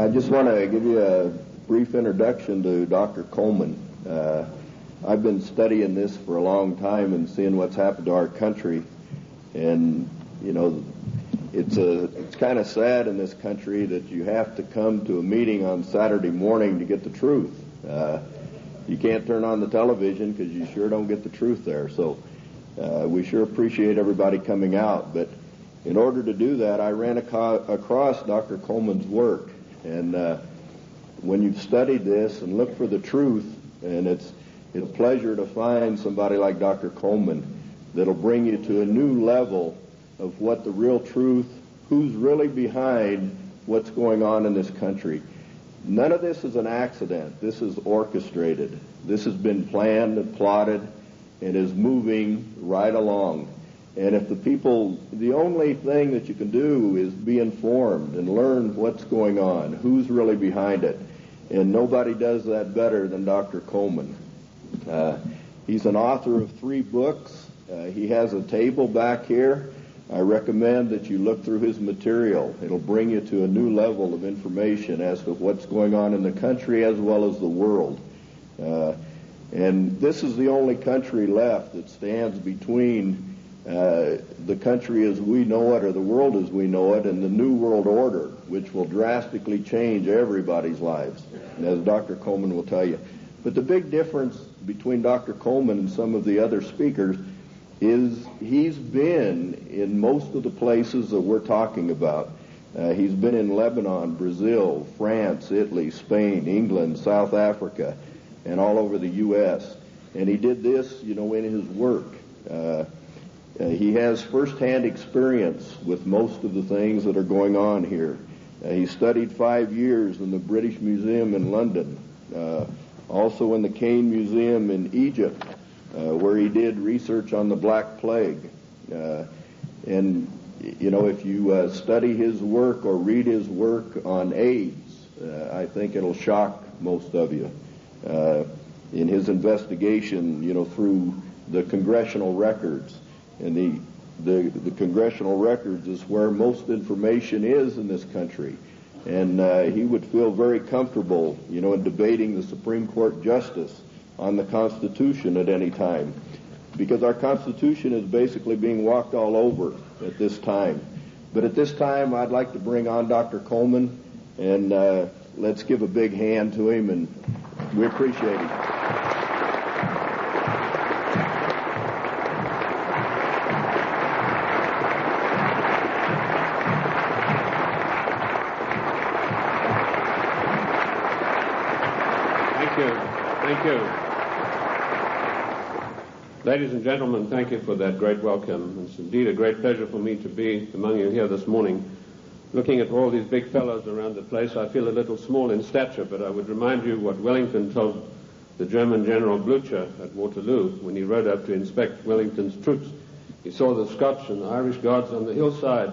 I just want to give you a brief introduction to Dr. Coleman. I've been studying this for a long time and seeing what's happened to our country, and you know, it's kind of sad in this country that you have to come to a meeting on Saturday morning to get the truth. You can't turn on the television because you sure don't get the truth there. So we sure appreciate everybody coming out. But in order to do that, I ran across Dr. Coleman's work. And when you've studied this and looked for the truth, and it's a pleasure to find somebody like Dr. Coleman that'll bring you to a new level of what the real truth, who's really behind what's going on in this country. None of this is an accident. This is orchestrated. This has been planned and plotted and is moving right along. And if the only thing that you can do is be informed and learn what's going on, who's really behind it. And nobody does that better than Dr. Coleman. He's an author of 3 books. He has a table back here. I recommend that you look through his material. It'll bring you to a new level of information as to what's going on in the country as well as the world. And this is the only country left that stands between the country as we know it, or the world as we know it, and the New World Order, which will drastically change everybody's lives, as Dr. Coleman will tell you. But the big difference between Dr. Coleman and some of the other speakers is he's been in most of the places that we're talking about. He's been in Lebanon, Brazil, France, Italy, Spain, England, South Africa, and all over the U.S. And he did this, in his work. He has first-hand experience with most of the things that are going on here. He studied 5 years in the British Museum in London, also in the Cain Museum in Egypt, where he did research on the Black Plague. And, if you study his work or read his work on AIDS, I think it'll shock most of you. In his investigation, through the congressional records. And the congressional records is where most information is in this country. And he would feel very comfortable, in debating the Supreme Court justice on the Constitution at any time, because our Constitution is basically being walked all over at this time. But at this time, I'd like to bring on Dr. Coleman, and let's give a big hand to him, and we appreciate him. Thank you. Ladies and gentlemen, thank you for that great welcome. It's indeed a great pleasure for me to be among you here this morning. Looking at all these big fellows around the place, I feel a little small in stature, but I would remind you what Wellington told the German General Blücher at Waterloo when he rode up to inspect Wellington's troops. He saw the Scotch and the Irish Guards on the hillside.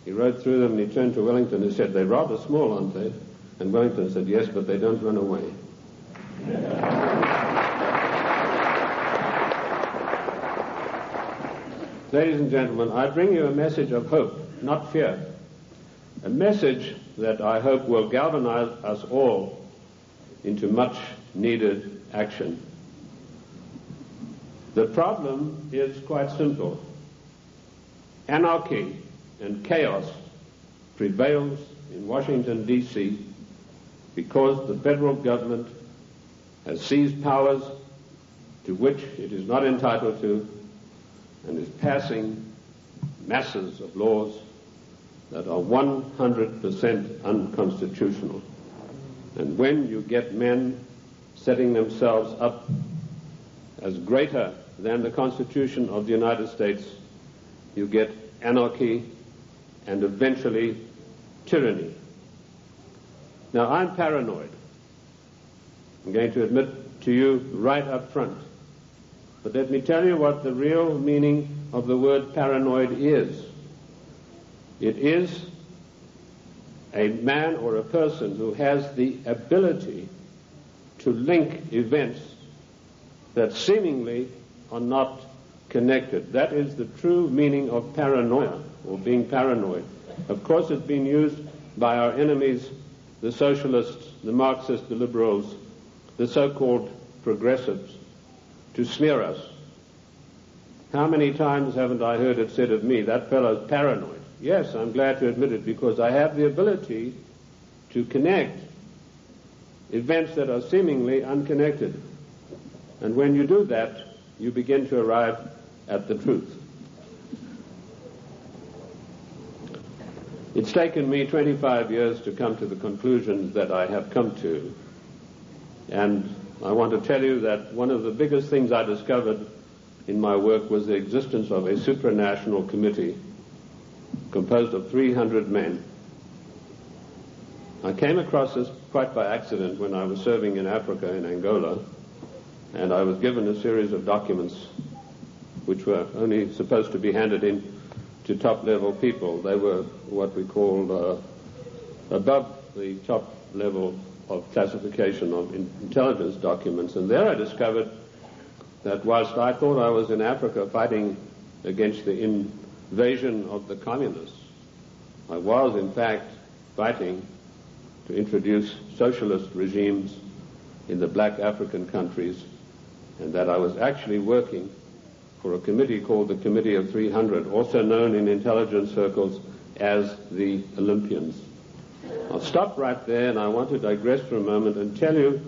He rode through them and he turned to Wellington and said, "They're rather small, aren't they?" And Wellington said, "Yes, but they don't run away." Ladies and gentlemen, I bring you a message of hope, not fear. A message that I hope will galvanize us all into much needed action. The problem is quite simple. Anarchy and chaos prevails in Washington, D.C. because the federal government has seized powers to which it is not entitled to and is passing masses of laws that are 100% unconstitutional. And when you get men setting themselves up as greater than the Constitution of the United States, you get anarchy and eventually tyranny. Now, I'm paranoid. I'm going to admit to you right up front. But let me tell you what the real meaning of the word paranoid is. It is a man or a person who has the ability to link events that seemingly are not connected. That is the true meaning of paranoia, or being paranoid. Of course, it's been used by our enemies, the socialists, the Marxists, the liberals, the so-called progressives, to smear us. How many times haven't I heard it said of me, that fellow's paranoid? Yes, I'm glad to admit it, because I have the ability to connect events that are seemingly unconnected. And when you do that, you begin to arrive at the truth. It's taken me 25 years to come to the conclusions that I have come to. And I want to tell you that one of the biggest things I discovered in my work was the existence of a supranational committee composed of 300 men. I came across this quite by accident when I was serving in Africa, in Angola, and I was given a series of documents which were only supposed to be handed in to top-level people. They were what we call above the top level of classification of intelligence documents. And there I discovered that whilst I thought I was in Africa fighting against the invasion of the communists, I was in fact fighting to introduce socialist regimes in the black African countries, and that I was actually working for a committee called the Committee of 300, also known in intelligence circles as the Olympians. I'll stop right there, and I want to digress for a moment and tell you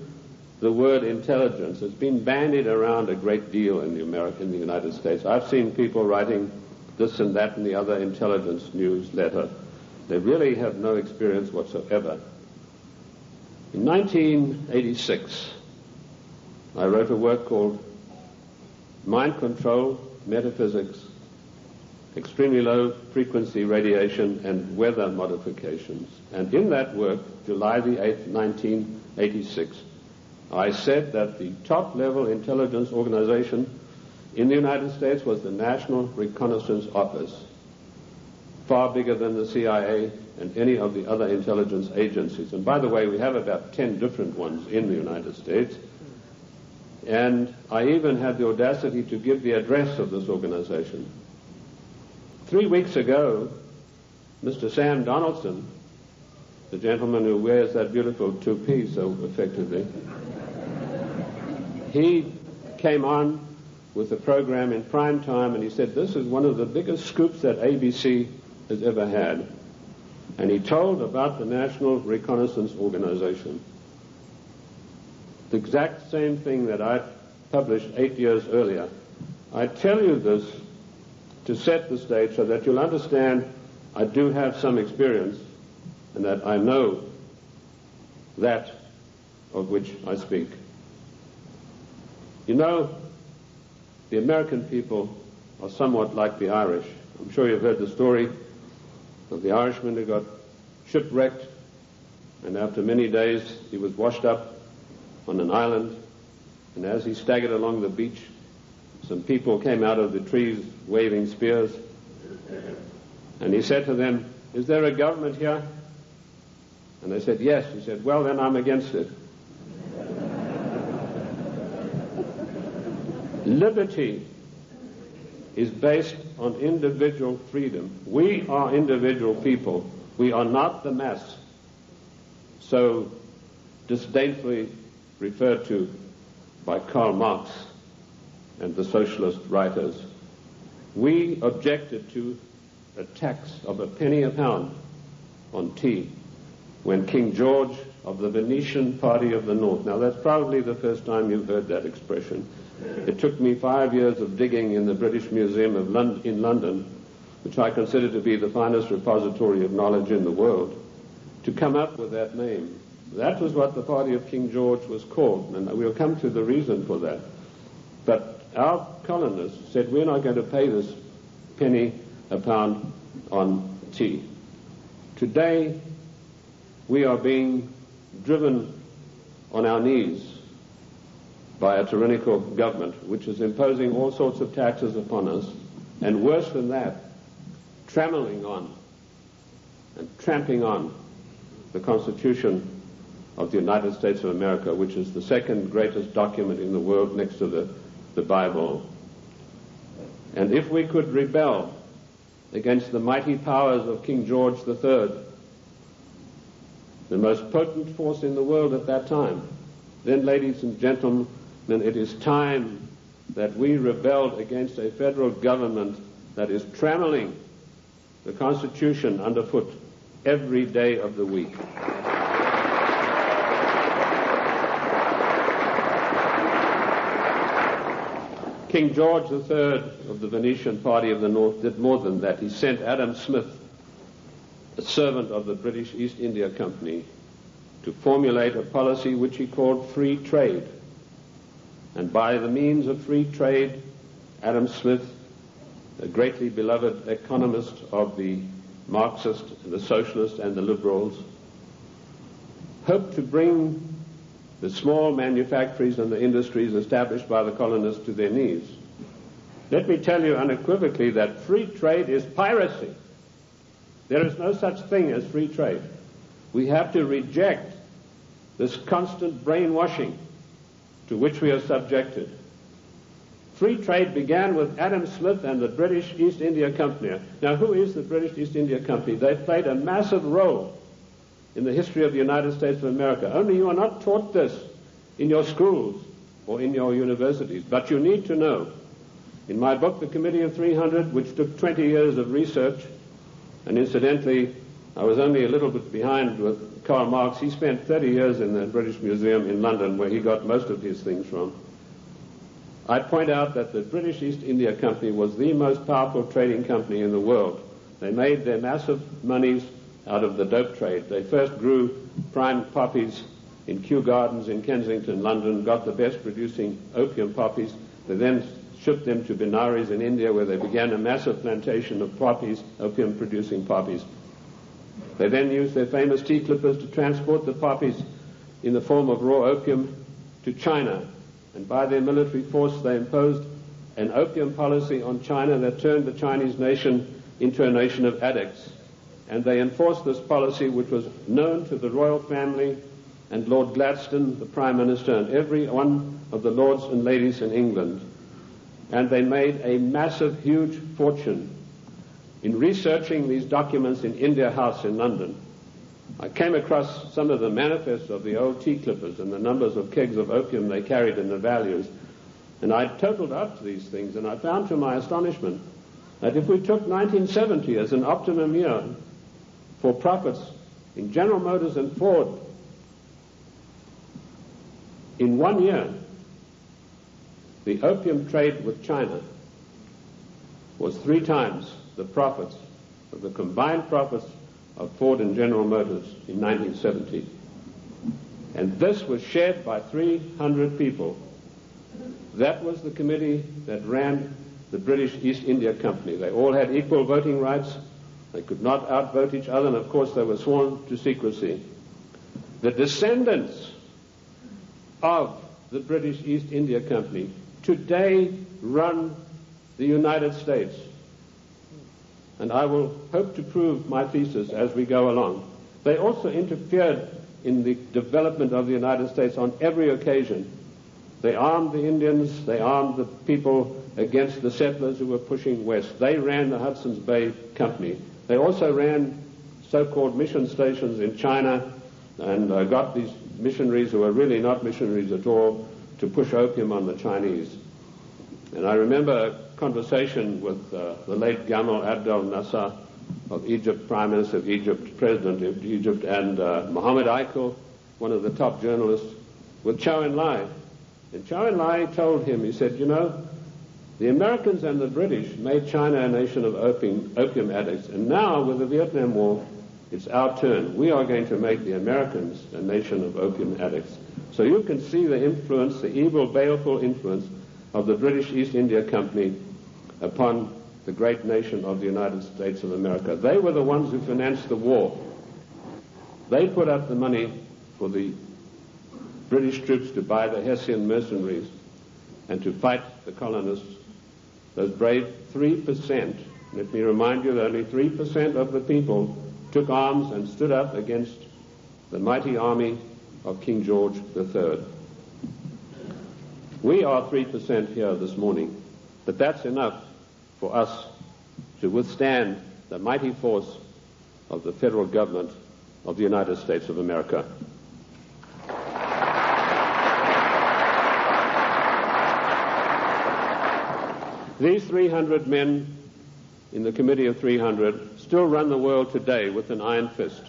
the word intelligence has been bandied around a great deal in the United States. I've seen people writing this and that and the other intelligence newsletter. They really have no experience whatsoever. In 1986, I wrote a work called Mind Control, Metaphysics, Extremely Low Frequency Radiation, and Weather Modifications. And in that work, July the 8th, 1986, I said that the top-level intelligence organization in the United States was the National Reconnaissance Office, far bigger than the CIA and any of the other intelligence agencies. And by the way, we have about 10 different ones in the United States. And I even had the audacity to give the address of this organization. 3 weeks ago, Mr. Sam Donaldson, the gentleman who wears that beautiful toupee so effectively, he came on with a program in prime time, and he said, this is one of the biggest scoops that ABC has ever had. And he told about the National Reconnaissance Organization. The exact same thing that I published 8 years earlier. I tell you this to set the stage so that you'll understand I do have some experience and that I know that of which I speak. You know, the American people are somewhat like the Irish. I'm sure you've heard the story of the Irishman who got shipwrecked, and after many days he was washed up on an island, and as he staggered along the beach, some people came out of the trees waving spears, and he said to them, is there a government here? And they said, yes. He said, well, then I'm against it. Liberty is based on individual freedom. We are individual people. We are not the mass, so disdainfully referred to by Karl Marx and the socialist writers. We objected to a tax of a penny a pound on tea when King George of the Venetian Party of the North, now that's probably the first time you've heard that expression. It took me 5 years of digging in the British Museum in London, which I consider to be the finest repository of knowledge in the world, to come up with that name. That was what the party of King George was called, and we'll come to the reason for that. But our colonists said, we're not going to pay this penny a pound on tea. Today, we are being driven on our knees by a tyrannical government, which is imposing all sorts of taxes upon us, and worse than that, trammeling on and tramping on the Constitution of the United States of America, which is the second greatest document in the world next to the Bible. And if we could rebel against the mighty powers of King George III, the most potent force in the world at that time. Then, ladies and gentlemen, it is time that we rebelled against a federal government that is trammeling the Constitution underfoot every day of the week. King George III of the Venetian Party of the North did more than that. He sent Adam Smith, a servant of the British East India Company, to formulate a policy which he called free trade. And by the means of free trade, Adam Smith, a greatly beloved economist of the Marxists, the socialists and the liberals, hoped to bring the small manufactories and the industries established by the colonists to their knees. Let me tell you unequivocally that free trade is piracy. There is no such thing as free trade. We have to reject this constant brainwashing to which we are subjected. Free trade began with Adam Smith and the British East India Company. Now, who is the British East India Company? They played a massive role in the history of the United States of America. Only you are not taught this in your schools or in your universities. But you need to know. In my book, The Committee of 300, which took 20 years of research, and incidentally, I was only a little bit behind with Karl Marx. He spent 30 years in the British Museum in London, where he got most of his things from. I point out that the British East India Company was the most powerful trading company in the world. They made their massive monies out of the dope trade. They first grew prime poppies in Kew Gardens in Kensington, London, got the best producing opium poppies. They then shipped them to Benares in India, where they began a massive plantation of poppies, opium producing poppies. They then used their famous tea clippers to transport the poppies in the form of raw opium to China. And by their military force, they imposed an opium policy on China that turned the Chinese nation into a nation of addicts. And they enforced this policy, which was known to the royal family and Lord Gladstone, the Prime Minister, and every one of the lords and ladies in England. And they made a massive, huge fortune. In researching these documents in India House in London, I came across some of the manifests of the old tea clippers and the numbers of kegs of opium they carried and the values. And I totaled up these things, and I found to my astonishment that if we took 1970 as an optimum year for profits in General Motors and Ford, in 1 year, the opium trade with China was 3 times the profits of the combined profits of Ford and General Motors in 1970. And this was shared by 300 people. That was the committee that ran the British East India Company. They all had equal voting rights. They could not outvote each other, and of course they were sworn to secrecy. The descendants of the British East India Company today run the United States. And I will hope to prove my thesis as we go along. They also interfered in the development of the United States on every occasion. They armed the Indians, they armed the people against the settlers who were pushing west. They ran the Hudson's Bay Company. They also ran so-called mission stations in China and got these missionaries who were really not missionaries at all to push opium on the Chinese. And I remember a conversation with the late Gamal Abdel Nasser of Egypt, Prime Minister of Egypt, President of Egypt, and Mohammed Eichel, one of the top journalists, with Chow En-lai. And Chow En-lai told him, he said, you know, the Americans and the British made China a nation of opium addicts, and now with the Vietnam War, it's our turn. We are going to make the Americans a nation of opium addicts. So you can see the influence, the evil, baleful influence of the British East India Company upon the great nation of the United States of America. They were the ones who financed the war. They put up the money for the British troops to buy the Hessian mercenaries and to fight the colonists. Those brave 3%, let me remind you that only 3% of the people took arms and stood up against the mighty army of King George III. We are 3% here this morning, but that's enough for us to withstand the mighty force of the federal government of the United States of America. These 300 men in the Committee of 300 still run the world today with an iron fist.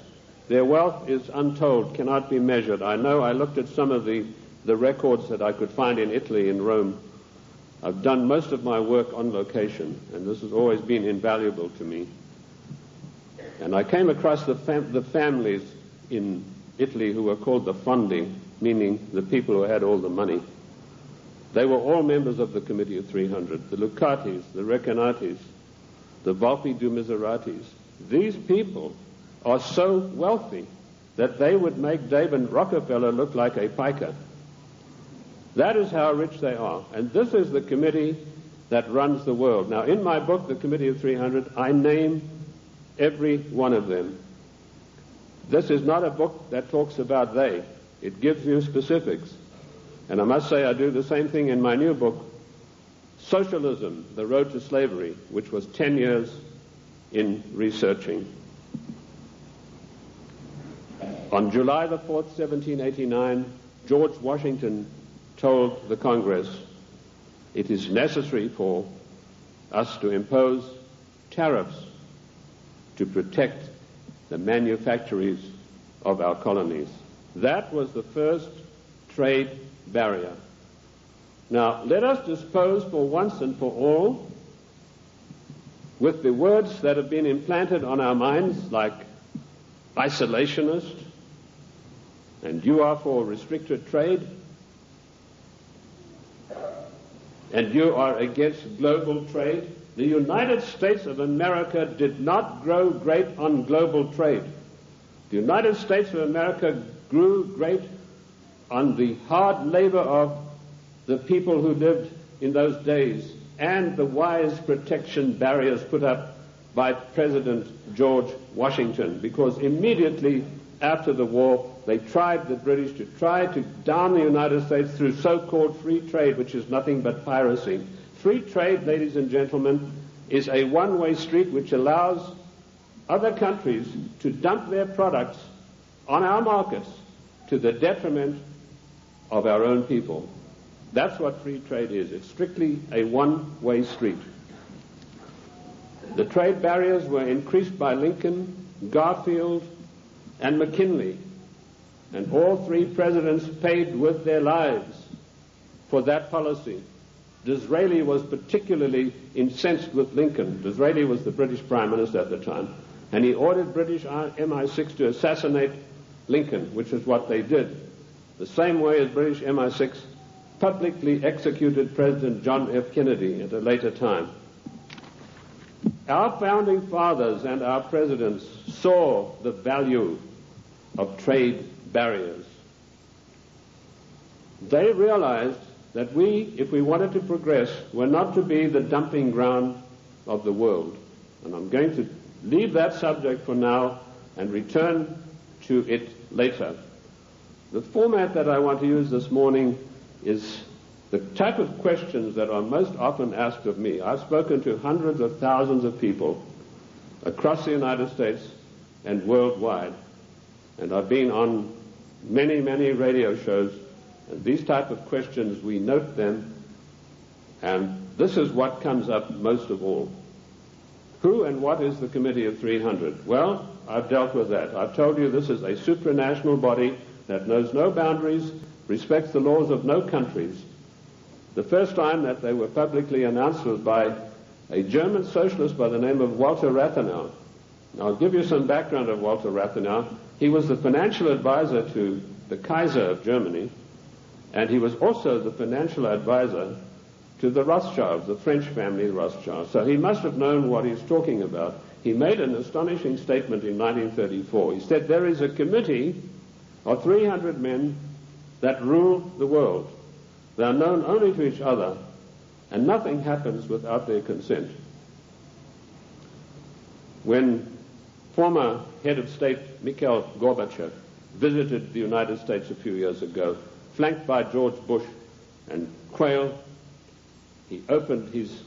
Their wealth is untold, cannot be measured. I know I looked at some of the records that I could find in Italy, in Rome. I've done most of my work on location, and this has always been invaluable to me. And I came across the families in Italy who were called the fondi, meaning the people who had all the money. They were all members of the Committee of 300, the Lucatis, the Recanati, the Volpi du Miseratis. These people are so wealthy that they would make David Rockefeller look like a piker. That is how rich they are. And this is the committee that runs the world. Now, in my book, The Committee of 300, I name every one of them. This is not a book that talks about they. It gives you specifics. And I must say I do the same thing in my new book, Socialism, The Road to Slavery, which was 10 years in researching. On July the 4th, 1789, George Washington told the Congress, it is necessary for us to impose tariffs to protect the manufactories of our colonies. That was the first trade barrier. Now, let us dispose for once and for all with the words that have been implanted on our minds, like isolationist, and you are for restricted trade, and you are against global trade. The United States of America did not grow great on global trade. The United States of America grew great on the hard labor of the people who lived in those days and the wise protection barriers put up by President George Washington, because immediately after the war the British to try to down the United States through so-called free trade, which is nothing but piracy. Free trade, ladies and gentlemen, is a one-way street which allows other countries to dump their products on our markets to the detriment of our own people. That's what free trade is. It's strictly a one-way street. The trade barriers were increased by Lincoln, Garfield, and McKinley, and all three presidents paid with their lives for that policy. Disraeli was particularly incensed with Lincoln. Disraeli was the British Prime Minister at the time, and he ordered British MI6 to assassinate Lincoln, which is what they did, the same way as British MI6 publicly executed President John F. Kennedy at a later time. Our founding fathers and our presidents saw the value of trade barriers. They realized that we, if we wanted to progress, were not to be the dumping ground of the world. And I'm going to leave that subject for now and return to it later. The format that I want to use this morning is the type of questions that are most often asked of me. I've spoken to hundreds of thousands of people across the United States and worldwide, and I've been on many, many radio shows, and these type of questions, we note them, and this is what comes up most of all. Who and what is the Committee of 300? Well, I've dealt with that. I've told you this is a supranational body that knows no boundaries, respects the laws of no countries. The first time that they were publicly announced was by a German socialist by the name of Walter Rathenau. Now, I'll give you some background of Walter Rathenau. He was the financial advisor to the Kaiser of Germany, and he was also the financial advisor to the Rothschilds, the French family Rothschild. So he must have known what he's talking about. He made an astonishing statement in 1934. He said, there is a committee of 300 men that rule the world. They are known only to each other, and nothing happens without their consent. When former head of state Mikhail Gorbachev visited the United States a few years ago, flanked by George Bush and Quayle, he opened his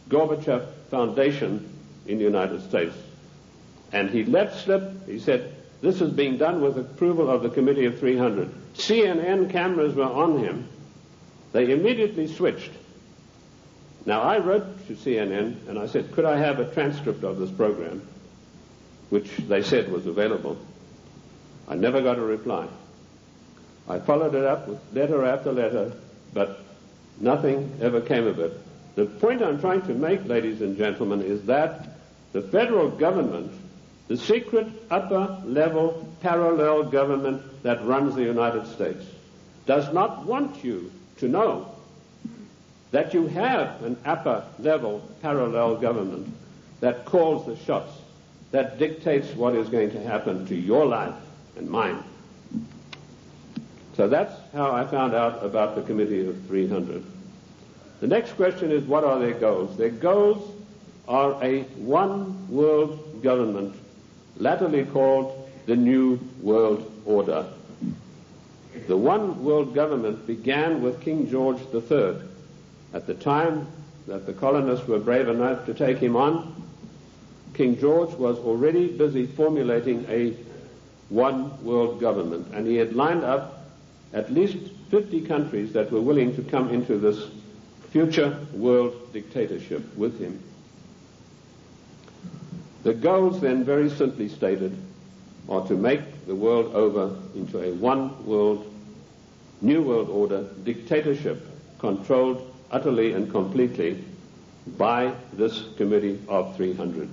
Gorbachev Foundation in the United States. And he let slip, he said, this is being done with approval of the Committee of 300. CNN cameras were on him. They immediately switched. Now, I wrote to CNN and I said, could I have a transcript of this program, which they said was available. I never got a reply. I followed it up with letter after letter, but nothing ever came of it. The point I'm trying to make, ladies and gentlemen, is that the federal government, the secret upper-level parallel government that runs the United States, does not want you to know that you have an upper-level parallel government that calls the shots, that dictates what is going to happen to your life and mine. So that's how I found out about the Committee of 300. The next question is, what are their goals? Their goals are a one-world government, latterly called the New World Order. The one-world government began with King George III. At the time that the colonists were brave enough to take him on, King George was already busy formulating a one-world government, and he had lined up at least 50 countries that were willing to come into this future world dictatorship with him. The goals then, very simply stated, are to make the world over into a one-world, new world order dictatorship controlled utterly and completely by this Committee of 300.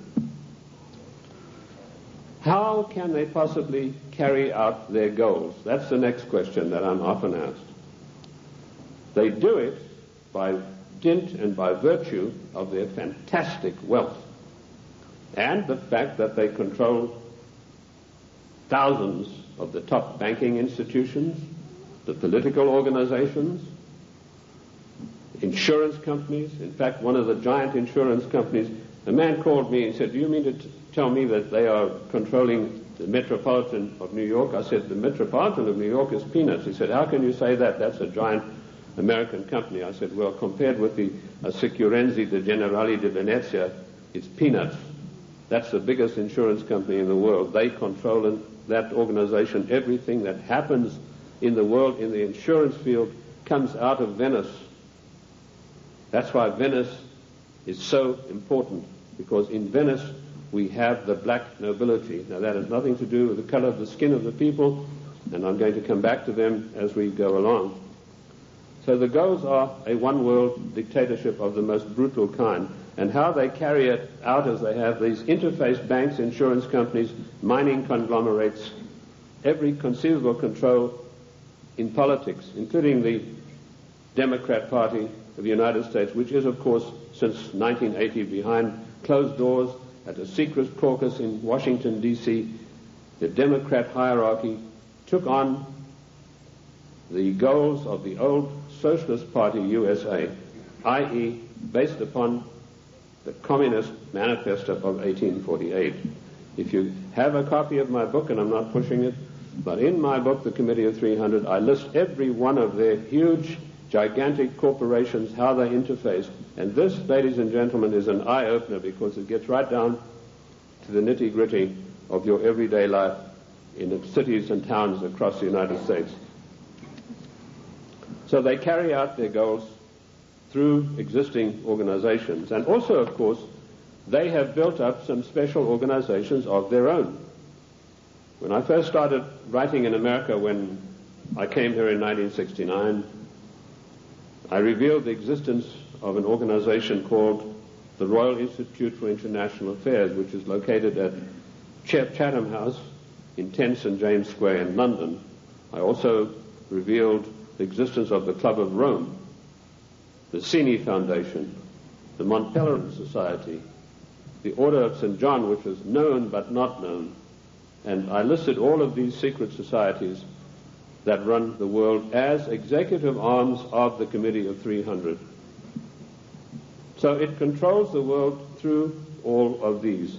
How can they possibly carry out their goals? That's the next question that I'm often asked. They do it by dint and by virtue of their fantastic wealth and the fact that they control thousands of the top banking institutions, the political organizations, insurance companies. In fact, one of the giant insurance companies, a man called me and said, do you mean to tell me that they are controlling the Metropolitan of New York? I said, the Metropolitan of New York is peanuts. He said, how can you say that? That's a giant American company. I said, well, compared with the Sicurezza de Generali de Venezia, it's peanuts. That's the biggest insurance company in the world. They control in that organization everything that happens in the world in the insurance field comes out of Venice. That's why Venice is so important, because in Venice we have the black nobility. Now that has nothing to do with the color of the skin of the people, and I'm going to come back to them as we go along. So the goals are a one-world dictatorship of the most brutal kind, and how they carry it out is they have these interface banks, insurance companies, mining conglomerates, every conceivable control in politics, including the Democrat Party of the United States, which is, of course, since 1980 behind closed doors at a secret caucus in Washington, D.C. The Democrat hierarchy took on the goals of the old Socialist Party USA, i.e., based upon the Communist Manifesto of 1848. If you have a copy of my book, and I'm not pushing it, but in my book, The Committee of 300, I list every one of their huge, gigantic corporations, how they interface. And this, ladies and gentlemen, is an eye-opener, because it gets right down to the nitty-gritty of your everyday life in the cities and towns across the United States. So they carry out their goals through existing organizations. And also, of course, they have built up some special organizations of their own. When I first started writing in America, when I came here in 1969, I revealed the existence of an organization called the Royal Institute for International Affairs, which is located at Chatham House in 10 St. James Square in London. I also revealed the existence of the Club of Rome, the Cini Foundation, the Mont Pelerin Society, the Order of St. John, which was known but not known. And I listed all of these secret societies that run the world as executive arms of the Committee of 300. So it controls the world through all of these.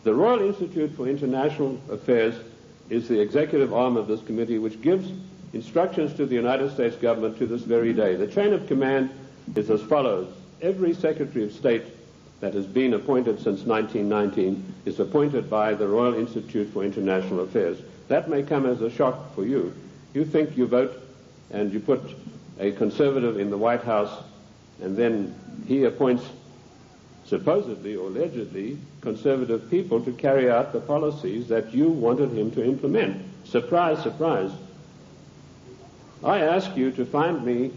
The Royal Institute for International Affairs is the executive arm of this committee, which gives instructions to the United States government to this very day. The chain of command is as follows. Every Secretary of State that has been appointed since 1919 is appointed by the Royal Institute for International Affairs. That may come as a shock for you. You think you vote and you put a conservative in the White House, and then he appoints supposedly or allegedly conservative people to carry out the policies that you wanted him to implement. Surprise, surprise. I ask you to find me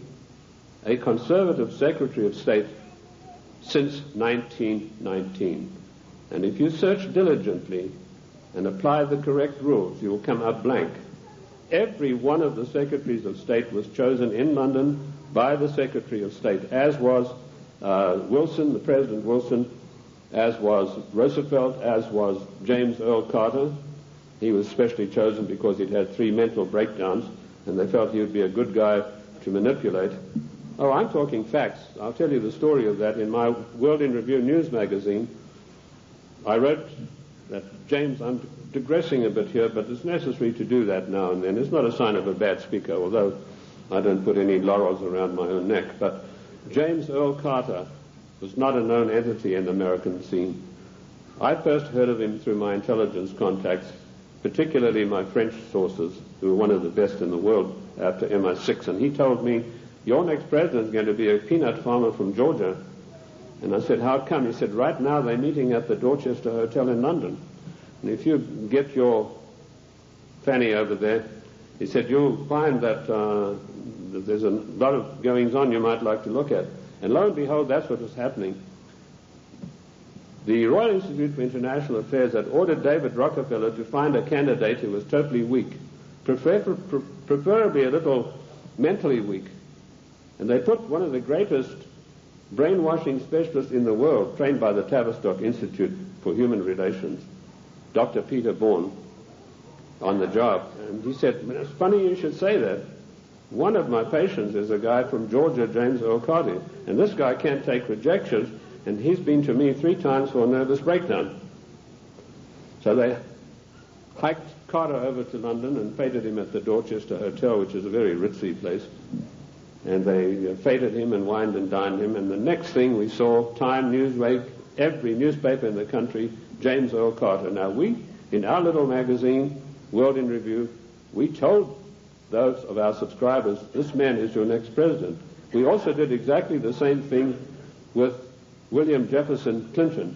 a conservative Secretary of State since 1919. And if you search diligently and apply the correct rules, you will come up blank. Every one of the Secretaries of State was chosen in London by the Secretary of State, as was Wilson, the President Wilson, as was Roosevelt, as was James Earl Carter. He was specially chosen because he'd had 3 mental breakdowns, and they felt he would be a good guy to manipulate. Oh, I'm talking facts. I'll tell you the story of that. In my World in Review news magazine, I wrote that, James, I'm digressing a bit here, but it's necessary to do that now and then. It's not a sign of a bad speaker, although I don't put any laurels around my own neck. But James Earl Carter was not a known entity in the American scene. I first heard of him through my intelligence contacts, particularly my French sources, who were one of the best in the world after MI6, and he told me, your next president is going to be a peanut farmer from Georgia. And I said, how come? He said, right now they're meeting at the Dorchester Hotel in London. And if you get your fanny over there, he said, you'll find that there's a lot of goings-on you might like to look at. And lo and behold, that's what was happening. The Royal Institute for International Affairs had ordered David Rockefeller to find a candidate who was totally weak, preferably a little mentally weak. And they put one of the greatest brainwashing specialists in the world, trained by the Tavistock Institute for Human Relations, Dr. Peter Bourne, on the job. And he said, it's funny you should say that. One of my patients is a guy from Georgia, James Earl Carter, and this guy can't take rejections, and he's been to me 3 times for a nervous breakdown. So they hiked Carter over to London and feted him at the Dorchester Hotel, which is a very ritzy place. And they feted him and wined and dined him. And the next thing we saw, Time, Newsweek, every newspaper in the country, James Earl Carter. Now we, in our little magazine, World in Review, we told those of our subscribers, this man is your next president. We also did exactly the same thing with William Jefferson Clinton,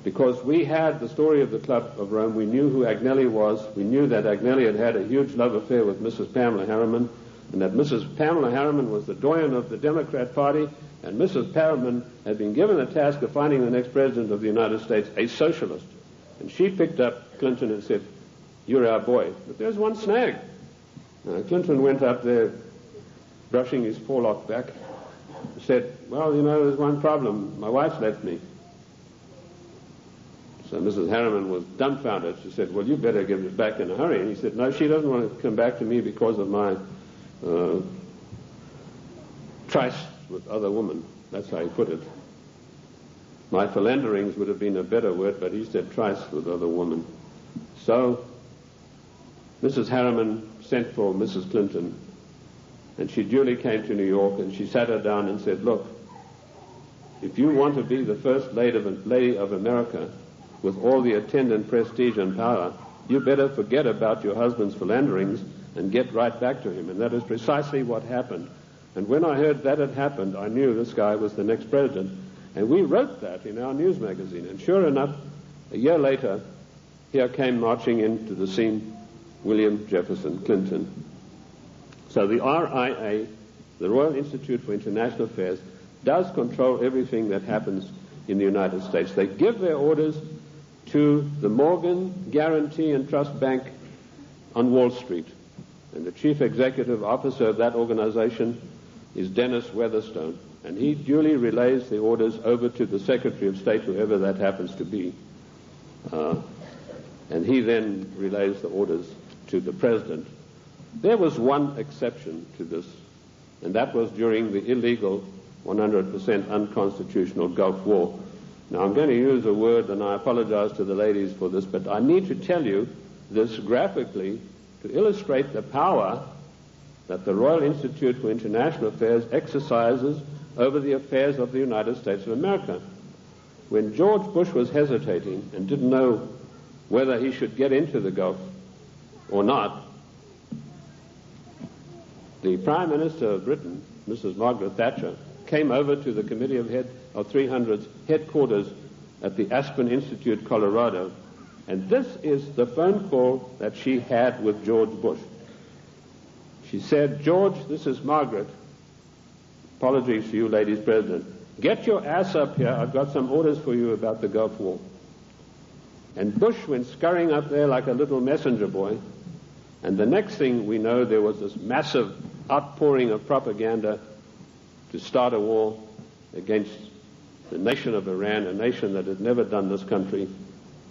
because we had the story of the Club of Rome. We knew who Agnelli was. We knew that Agnelli had had a huge love affair with Mrs. Pamela Harriman, and that Mrs. Pamela Harriman was the doyen of the Democrat Party, and Mrs. Harriman had been given the task of finding the next president of the United States, a socialist. And she picked up Clinton and said, you're our boy. But there's one snag. Clinton went up there, brushing his forelock back, said, well, you know, there's one problem. My wife's left me. So Mrs. Harriman was dumbfounded. She said, well, you better give it back in a hurry. And he said, no, she doesn't want to come back to me because of my tryst with other women. That's how he put it. My philanderings would have been a better word, but he said tryst with other women. So Mrs. Harriman sent for Mrs. Clinton, and she duly came to New York, and she sat her down and said, look, if you want to be the first lady of America with all the attendant prestige and power, you better forget about your husband's philanderings and get right back to him. And that is precisely what happened. And when I heard that had happened, I knew this guy was the next president. And we wrote that in our news magazine. And sure enough, a year later, here came marching into the scene William Jefferson Clinton. So the RIA, the Royal Institute for International Affairs, does control everything that happens in the United States. They give their orders to the Morgan Guarantee and Trust Bank on Wall Street. And the chief executive officer of that organization is Dennis Weatherstone. And he duly relays the orders over to the Secretary of State, whoever that happens to be. And he then relays the orders to the President. There was one exception to this, and that was during the illegal, 100% unconstitutional Gulf War. Now, I'm going to use a word, and I apologize to the ladies for this, but I need to tell you this graphically to illustrate the power that the Royal Institute for International Affairs exercises over the affairs of the United States of America. when George Bush was hesitating and didn't know whether he should get into the Gulf or not, the Prime Minister of Britain, Mrs. Margaret Thatcher, came over to the Committee of 300's headquarters at the Aspen Institute, Colorado, and this is the phone call that she had with George Bush. She said, "George, this is Margaret. Apologies to you, ladies president. Get your ass up here. I've got some orders for you about the Gulf War." And Bush went scurrying up there like a little messenger boy, and the next thing we know, there was this massive outpouring of propaganda to start a war against the nation of Iran, a nation that had never done this country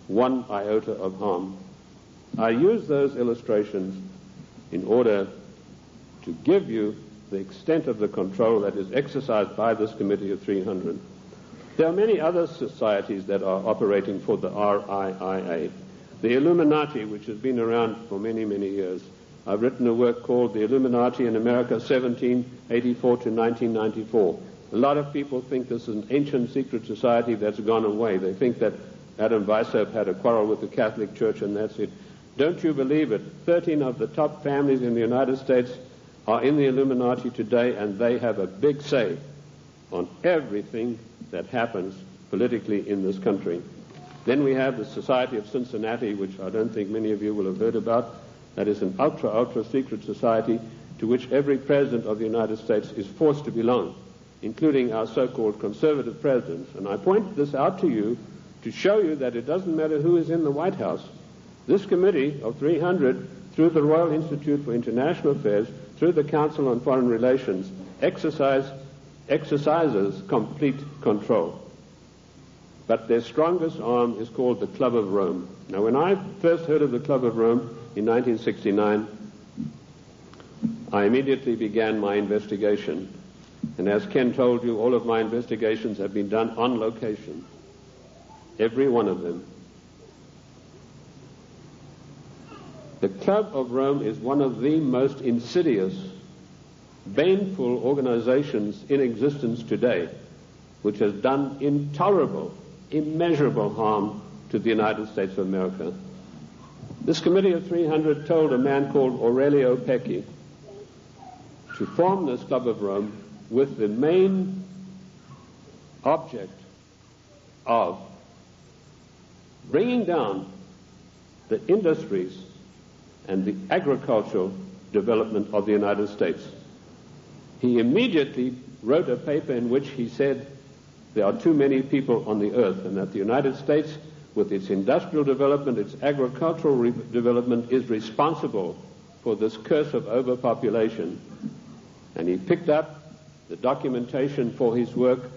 one iota of harm. I use those illustrations in order to give you the extent of the control that is exercised by this Committee of 300. There are many other societies that are operating for the RIIA. The Illuminati, which has been around for many, many years. I've written a work called The Illuminati in America, 1784 to 1994. A lot of people think this is an ancient secret society that's gone away. They think that Adam Weishaupt had a quarrel with the Catholic Church and that's it. Don't you believe it? 13 of the top families in the United States are in the Illuminati today, and they have a big say on everything that happens politically in this country. Then we have the Society of Cincinnati, which I don't think many of you will have heard about. That is an ultra secret society to which every president of the United States is forced to belong, including our so-called conservative presidents. And I point this out to you to show you that it doesn't matter who is in the White House. This Committee of 300, through the Royal Institute for International Affairs, through the Council on Foreign Relations, exercises complete control. But their strongest arm is called the Club of Rome. Now, when I first heard of the Club of Rome in 1969, I immediately began my investigation. And as Ken told you, all of my investigations have been done on location. Every one of them. The Club of Rome is one of the most insidious, baneful organizations in existence today, which has done intolerable, immeasurable harm to the United States of America. This Committee of 300 told a man called Aurelio Pecchi to form this Club of Rome with the main object of bringing down the industries and the agricultural development of the United States. He immediately wrote a paper in which he said there are too many people on the earth and that the United States, with its industrial development, its agricultural development, is responsible for this curse of overpopulation. And he picked up the documentation for his work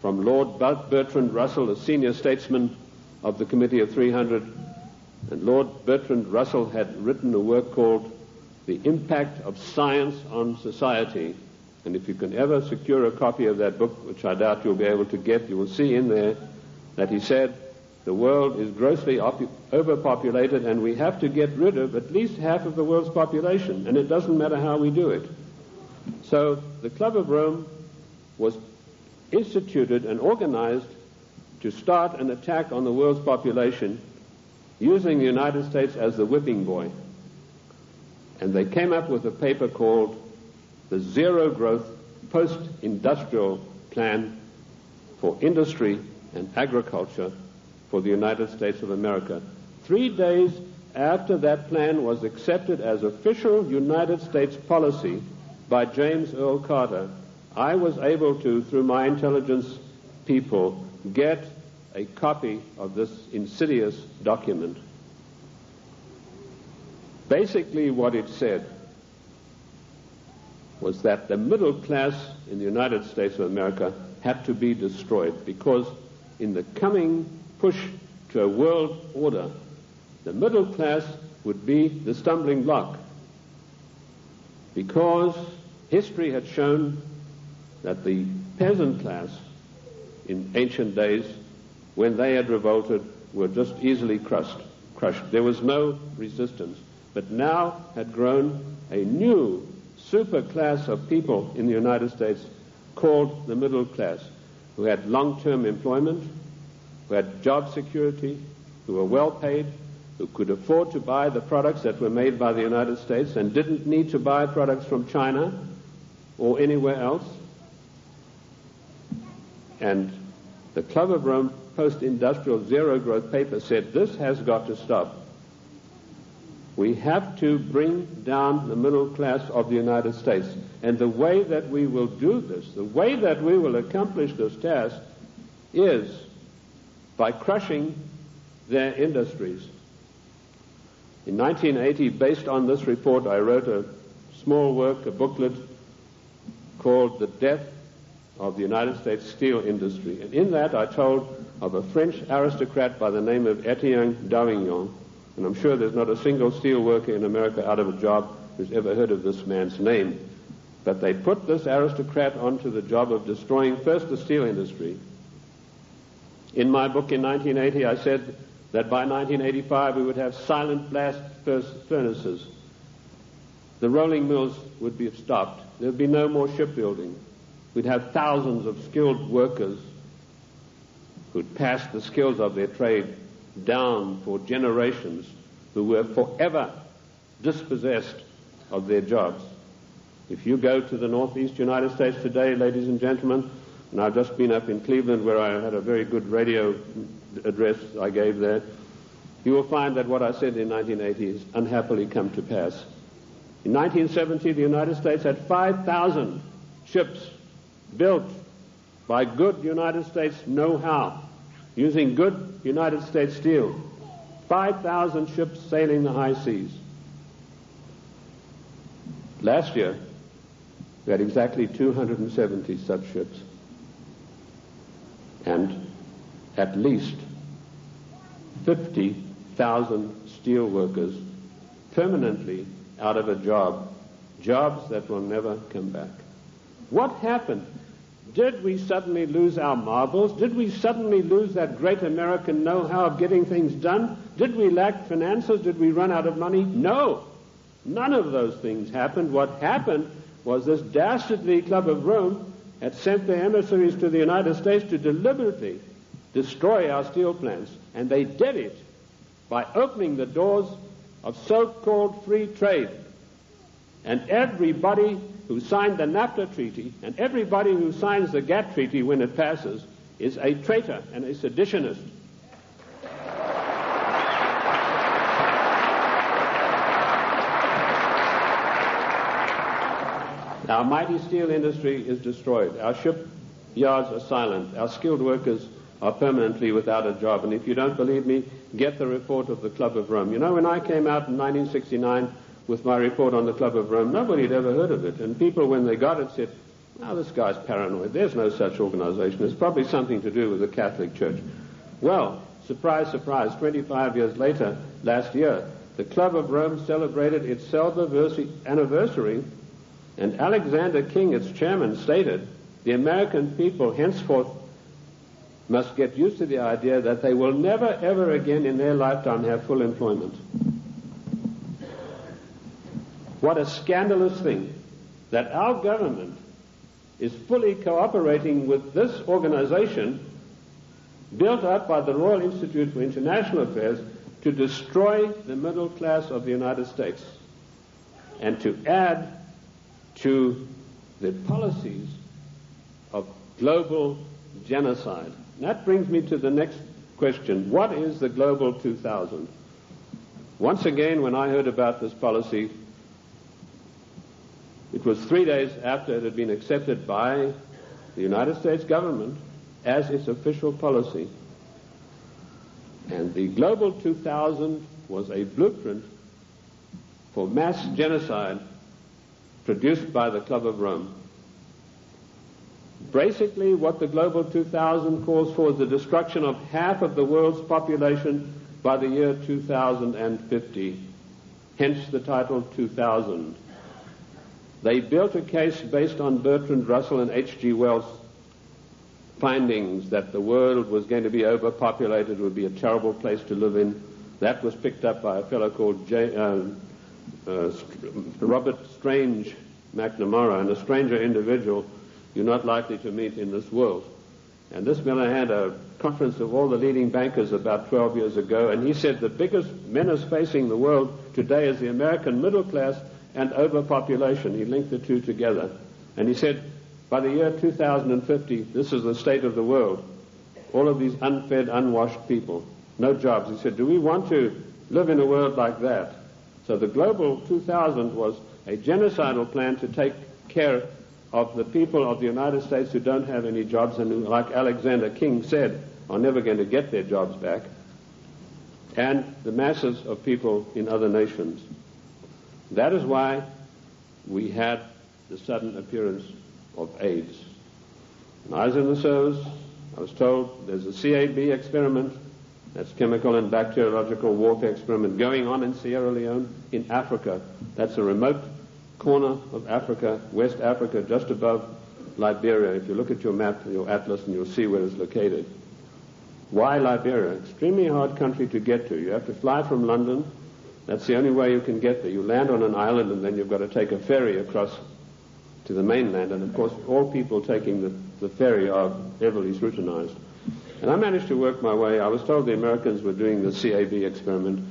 from Lord Bertrand Russell, a senior statesman of the Committee of 300. And Lord Bertrand Russell had written a work called The Impact of Science on Society. And if you can ever secure a copy of that book, which I doubt you'll be able to get, you will see in there that he said the world is grossly overpopulated and we have to get rid of at least half of the world's population, and it doesn't matter how we do it. So the Club of Rome was instituted and organized to start an attack on the world's population using the United States as the whipping boy. And they came up with a paper called the Zero Growth Post-Industrial Plan for Industry and Agriculture for the United States of America. 3 days after that plan was accepted as official United States policy by James Earl Carter, I was able to, through my intelligence people, get a copy of this insidious document. Basically what it said was that the middle class in the United States of America had to be destroyed because in the coming push to a world order, the middle class would be the stumbling block, because history had shown that the peasant class in ancient days, when they had revolted, were just easily crushed. There was no resistance. But now had grown a new super class of people in the United States called the middle class, who had long-term employment, who had job security, who were well paid, who could afford to buy the products that were made by the United States and didn't need to buy products from China or anywhere else. And the Club of Rome post-industrial zero-growth paper said this has got to stop. We have to bring down the middle class of the United States. And the way that we will do this, the way that we will accomplish this task is by crushing their industries. In 1980, based on this report, I wrote a small work, a booklet called The Death of the United States Steel Industry. And in that I told of a French aristocrat by the name of Etienne d'Avignon. And I'm sure there's not a single steel worker in America out of a job who's ever heard of this man's name. But they put this aristocrat onto the job of destroying first the steel industry. In my book in 1980, I said that by 1985 we would have silent blast furnaces. The rolling mills would be stopped. There would be no more shipbuilding. We'd have thousands of skilled workers who'd passed the skills of their trade down for generations, who were forever dispossessed of their jobs. If you go to the northeast United States today, ladies and gentlemen, and I've just been up in Cleveland where I had a very good radio address I gave there, you will find that what I said in 1980 has unhappily come to pass. In 1970, the United States had 5,000 ships built by good United States know-how, using good United States steel. 5,000 ships sailing the high seas. Last year, we had exactly 270 such ships. And at least 50,000 steel workers permanently out of a job, jobs that will never come back. What happened? Did we suddenly lose our marbles? Did we suddenly lose that great American know-how of getting things done? Did we lack finances? Did we run out of money? No. None of those things happened. What happened was this dastardly Club of Rome had sent their emissaries to the United States to deliberately destroy our steel plants. And they did it by opening the doors of so-called free trade. And everybody who signed the NAFTA treaty and everybody who signs the GATT treaty when it passes is a traitor and a seditionist. Our mighty steel industry is destroyed. Our shipyards are silent. Our skilled workers are permanently without a job. And if you don't believe me, get the report of the Club of Rome. You know, when I came out in 1969 with my report on the Club of Rome, nobody had ever heard of it. And people, when they got it, said, "Oh, this guy's paranoid. There's no such organization. It's probably something to do with the Catholic Church." Well, surprise, surprise, 25 years later, last year, the Club of Rome celebrated its anniversary, and Alexander King, its chairman, stated, the American people henceforth must get used to the idea that they will never, ever again in their lifetime have full employment. What a scandalous thing that our government is fully cooperating with this organization built up by the Royal Institute for International Affairs to destroy the middle class of the United States and to add to the policies of global genocide. And that brings me to the next question. What is the Global 2000? Once again, when I heard about this policy, it was 3 days after it had been accepted by the United States government as its official policy. And the Global 2000 was a blueprint for mass genocide produced by the Club of Rome. Basically, what the Global 2000 calls for is the destruction of half of the world's population by the year 2050. Hence the title 2000. They built a case based on Bertrand Russell and H.G. Wells' findings that the world was going to be overpopulated, would be a terrible place to live in. That was picked up by a fellow called Robert Strange McNamara, and a stranger individual you're not likely to meet in this world. And this Miller had a conference of all the leading bankers about 12 years ago, and he said the biggest menace facing the world today is the American middle class and overpopulation. He linked the two together. And he said, by the year 2050, this is the state of the world. All of these unfed, unwashed people, no jobs. He said, do we want to live in a world like that? So the Global 2000 was a genocidal plan to take care of the people of the United States who don't have any jobs and who, like Alexander King said, are never going to get their jobs back, and the masses of people in other nations. That is why we had the sudden appearance of AIDS. When I was in the service, I was told there's a CAB experiment, that's chemical and bacteriological warfare experiment, going on in Sierra Leone, in Africa. That's a remote corner of Africa, West Africa, just above Liberia. If you look at your map, your atlas, and you'll see where it's located. Why Liberia? Extremely hard country to get to. You have to fly from London. That's the only way you can get there. You land on an island, and then you've got to take a ferry across to the mainland. And, of course, all people taking the ferry are heavily scrutinized. And I managed to work my way. I was told the Americans were doing the CAB experiment.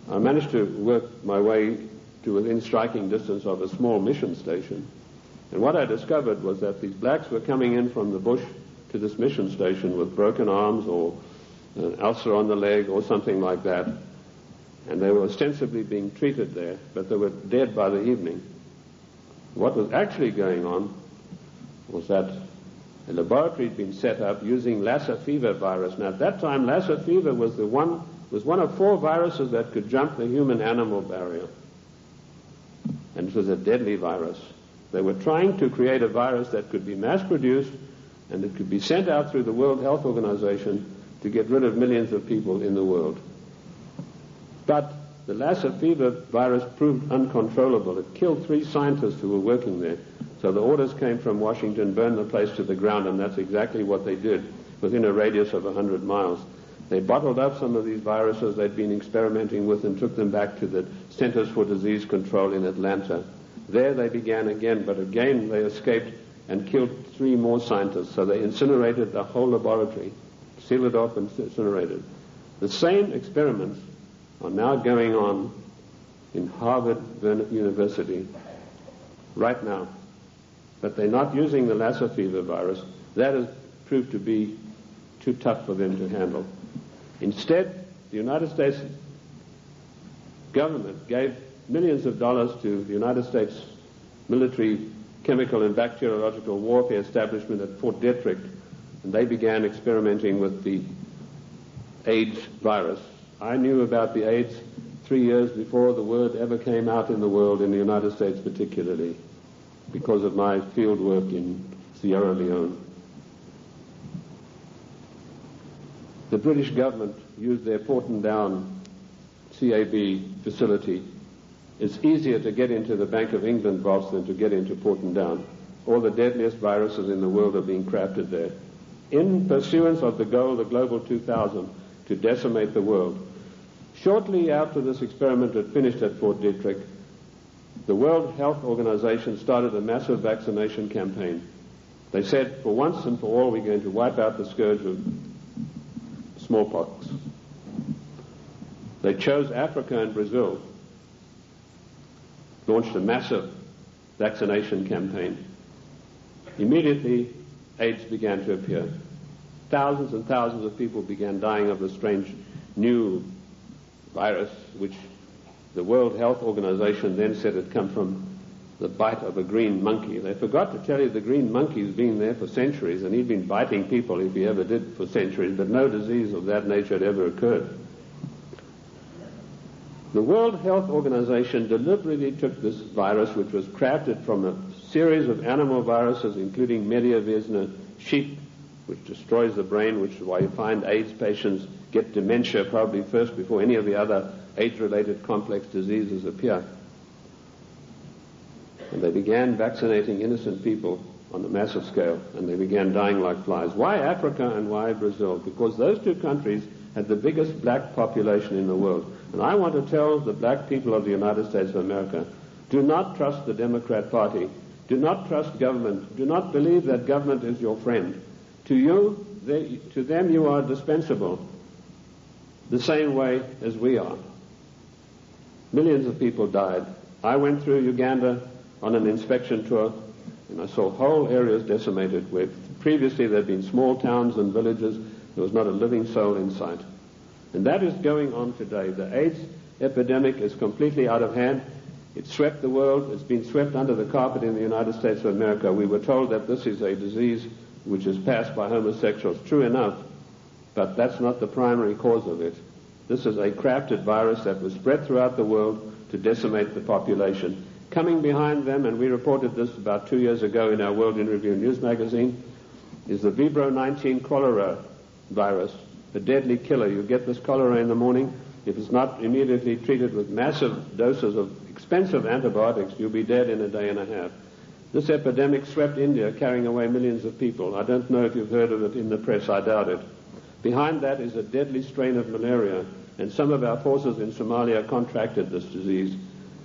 I managed to work my way to within striking distance of a small mission station. And what I discovered was that these blacks were coming in from the bush to this mission station with broken arms or an ulcer on the leg or something like that. And they were ostensibly being treated there, but they were dead by the evening. What was actually going on was that a laboratory had been set up using Lassa fever virus. Now, at that time, Lassa fever was one of 4 viruses that could jump the human-animal barrier. And it was a deadly virus. They were trying to create a virus that could be mass-produced and it could be sent out through the World Health Organization to get rid of millions of people in the world. But the Lassa fever virus proved uncontrollable. It killed 3 scientists who were working there. So the orders came from Washington, burn the place to the ground, and that's exactly what they did within a radius of 100 miles. They bottled up some of these viruses they'd been experimenting with and took them back to the Centers for Disease Control in Atlanta. There they began again, but again they escaped and killed 3 more scientists. So they incinerated the whole laboratory, sealed it off and incinerated. The same experiments are now going on in Harvard University right now. But they're not using the Lassa fever virus. That has proved to be too tough for them to handle. Instead, the United States government gave millions of dollars to the United States military chemical and bacteriological warfare establishment at Fort Detrick, and they began experimenting with the AIDS virus. I knew about the AIDS 3 years before the word ever came out in the world, in the United States particularly, because of my field work in Sierra Leone. The British government used their Porton Down CAB facility. It's easier to get into the Bank of England vaults than to get into Porton Down. All the deadliest viruses in the world are being crafted there, in pursuance of the goal, the Global 2000, to decimate the world. Shortly after this experiment had finished at Fort Detrick, the World Health Organization started a massive vaccination campaign. They said, for once and for all, we're going to wipe out the scourge of smallpox. They chose Africa and Brazil, launched a massive vaccination campaign. Immediately, AIDS began to appear. Thousands and thousands of people began dying of the strange new virus, which the World Health Organization then said had come from the bite of a green monkey. They forgot to tell you the green monkey's been there for centuries, and he'd been biting people, if he ever did, for centuries, but no disease of that nature had ever occurred. The World Health Organization deliberately took this virus, which was crafted from a series of animal viruses, including Mediavirus sheep, which destroys the brain, which is why you find AIDS patients get dementia probably first before any of the other AIDS-related complex diseases appear. And they began vaccinating innocent people on a massive scale, and they began dying like flies. Why Africa and why Brazil? Because those 2 countries had the biggest black population in the world. And I want to tell the black people of the United States of America, do not trust the Democrat Party. Do not trust government. Do not believe that government is your friend. To you, to them you are dispensable, the same way as we are. Millions of people died. I went through Uganda on an inspection tour, and I saw whole areas decimated where previously there had been small towns and villages. There was not a living soul in sight. And that is going on today. The AIDS epidemic is completely out of hand. It swept the world. It's been swept under the carpet in the United States of America. We were told that this is a disease which is passed by homosexuals. True enough, but that's not the primary cause of it. This is a crafted virus that was spread throughout the world to decimate the population. Coming behind them, and we reported this about 2 years ago in our World in Review news magazine, is the Vibro 19 cholera virus, a deadly killer. You get this cholera in the morning. If it's not immediately treated with massive doses of expensive antibiotics, you'll be dead in a day and a half. This epidemic swept India, carrying away millions of people. I don't know if you've heard of it in the press. I doubt it. Behind that is a deadly strain of malaria, and some of our forces in Somalia contracted this disease,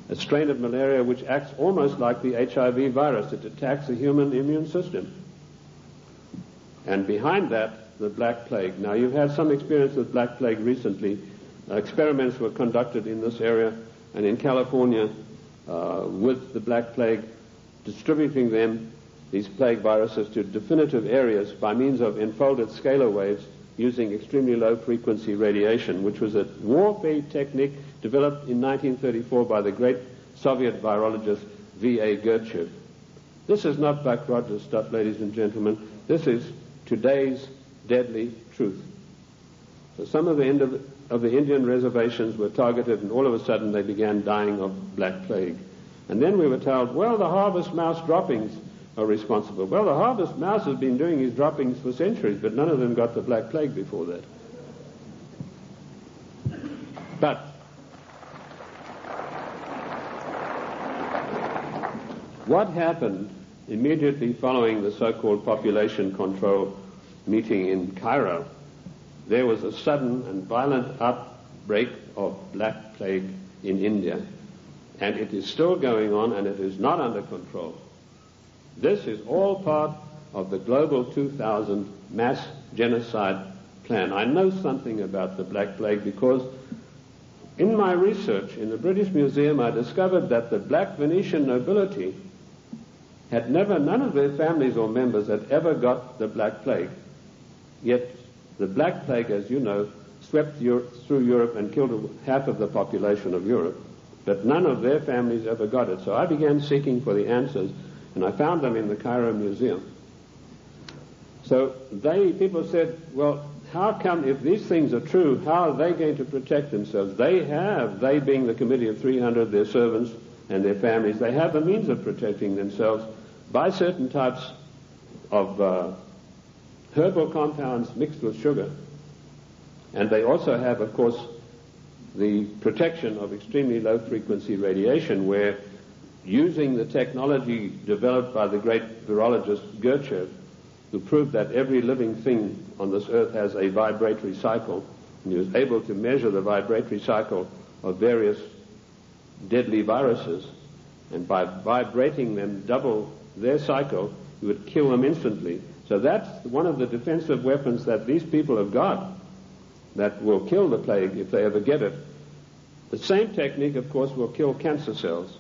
a strain of malaria which acts almost like the HIV virus. It attacks the human immune system. And behind that, the Black Plague. Now, you've had some experience with Black Plague recently. Experiments were conducted in this area and in California with the Black Plague, distributing them, these plague viruses, to definitive areas by means of enfolded scalar waves using extremely low-frequency radiation, which was a warfare technique developed in 1934 by the great Soviet virologist V.A. Gertchev. This is not Buck Rogers stuff, ladies and gentlemen. This is today's deadly truth. So some of the Indian reservations were targeted, and all of a sudden they began dying of Black Plague. And then we were told, well, the harvest mouse droppings are responsible. Well, the harvest mouse has been doing his droppings for centuries, but none of them got the Black Plague before that. But what happened immediately following the so-called population control meeting in Cairo? There was a sudden and violent outbreak of Black Plague in India, and it is still going on, and it is not under control. This is all part of the Global 2000 mass genocide plan. I know something about the Black Plague because in my research in the British Museum I discovered that the black Venetian nobility had none of their families or members had ever got the Black Plague. Yet the Black Plague, as you know, swept through Europe and killed half of the population of Europe. But none of their families ever got it. So I began seeking for the answers, and I found them in the Cairo Museum. So people said, well, how come if these things are true, how are they going to protect themselves? They being the Committee of 300, their servants and their families, they have a means of protecting themselves by certain types of herbal compounds mixed with sugar. And they also have, of course, the protection of extremely low-frequency radiation, where using the technology developed by the great virologist Gertchev, who proved that every living thing on this earth has a vibratory cycle, and he was able to measure the vibratory cycle of various deadly viruses, and by vibrating them double their cycle, he would kill them instantly. So that's one of the defensive weapons that these people have got that will kill the plague if they ever get it. The same technique, of course, will kill cancer cells.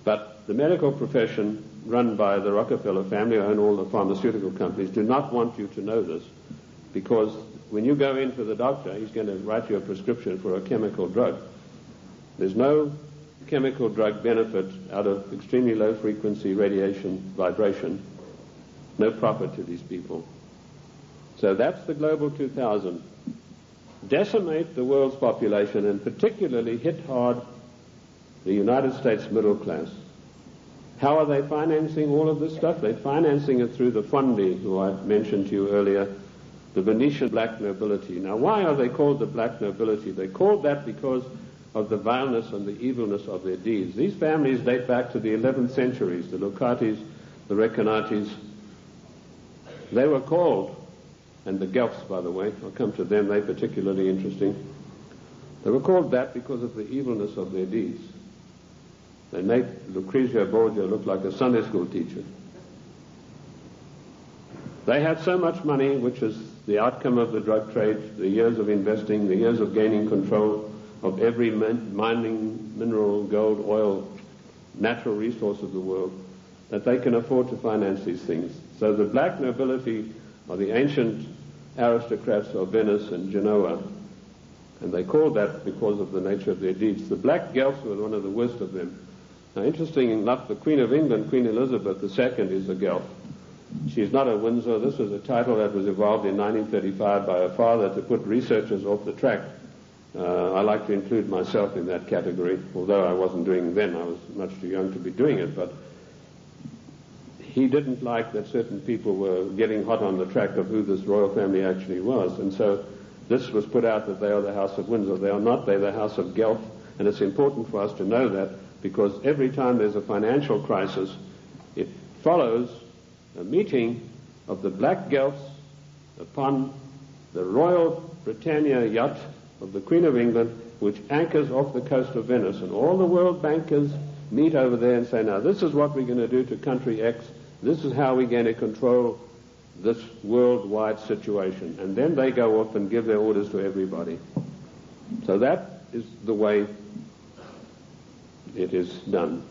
But the medical profession, run by the Rockefeller family, who own all the pharmaceutical companies, do not want you to know this, because when you go in for the doctor, he's going to write you a prescription for a chemical drug. There's no chemical drug benefit out of extremely low-frequency radiation vibration. No profit to these people. So that's the Global 2000. Decimate the world's population, and particularly hit hard the United States middle class. How are they financing all of this stuff? They're financing it through the fondi, who I mentioned to you earlier, the Venetian black nobility. Now, why are they called the black nobility? They're called that because of the vileness and the evilness of their deeds. These families date back to the 11th centuries, the Lucatis, the Recanati. They were called, and the Guelphs, by the way, I'll come to them, they're particularly interesting. They were called that because of the evilness of their deeds. They made Lucrezia Borgia look like a Sunday school teacher. They had so much money, which is the outcome of the drug trade, the years of investing, the years of gaining control of every mining, mineral, gold, oil, natural resource of the world, that they can afford to finance these things. So the black nobility are the ancient aristocrats of Venice and Genoa, and they called that because of the nature of their deeds. The black Guelphs were one of the worst of them. Now, interesting enough, the Queen of England, Queen Elizabeth II, is a Guelph. She's not a Windsor. This was a title that was evolved in 1935 by her father to put researchers off the track. I like to include myself in that category, although I wasn't doing it then. I was much too young to be doing it, but he didn't like that certain people were getting hot on the track of who this royal family actually was, and so this was put out that they are the House of Windsor. They are not. They're the House of Guelph, and it's important for us to know that, because every time there's a financial crisis, it follows a meeting of the black Guelphs upon the Royal Britannia yacht of the Queen of England, which anchors off the coast of Venice, and all the world bankers meet over there and say, now this is what we're going to do to country X, this is how we're going to control this worldwide situation, and then they go off and give their orders to everybody. So that is the way it is done.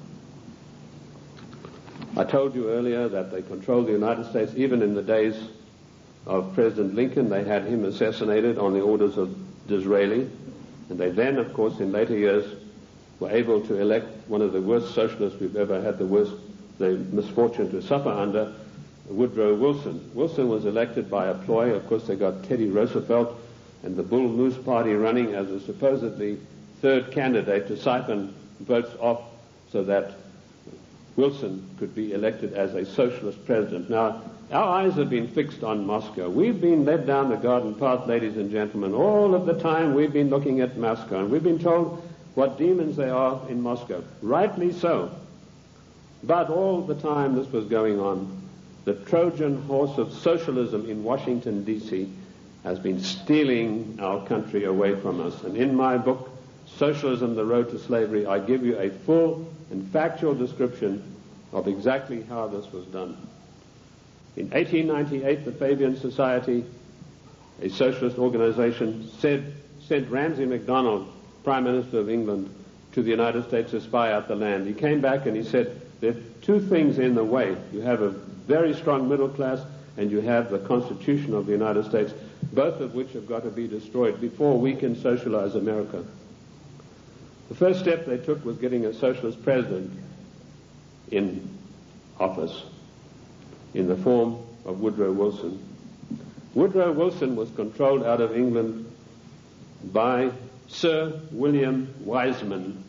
I told you earlier that they controlled the United States. Even in the days of President Lincoln, they had him assassinated on the orders of Disraeli, and they then, of course, in later years, were able to elect one of the worst socialists we've ever had the misfortune to suffer under, Woodrow Wilson. Wilson was elected by a ploy. Of course, they got Teddy Roosevelt and the Bull Moose Party running as a supposedly third candidate to siphon votes off so that Wilson could be elected as a socialist president. Now, our eyes have been fixed on Moscow. We've been led down the garden path, ladies and gentlemen. All of the time we've been looking at Moscow, and we've been told what demons they are in Moscow. Rightly so. But all the time this was going on, the Trojan horse of socialism in Washington, D.C. has been stealing our country away from us. And in my book, Socialism, The Road to Slavery, I give you a full and factual description of exactly how this was done. In 1898, the Fabian Society, a socialist organization, sent Ramsay MacDonald, Prime Minister of England, to the United States to spy out the land. He came back and he said, there are two things in the way. You have a very strong middle class, and you have the Constitution of the United States, both of which have got to be destroyed before we can socialize America. The first step they took was getting a socialist president in office in the form of Woodrow Wilson. Woodrow Wilson was controlled out of England by Sir William Wiseman,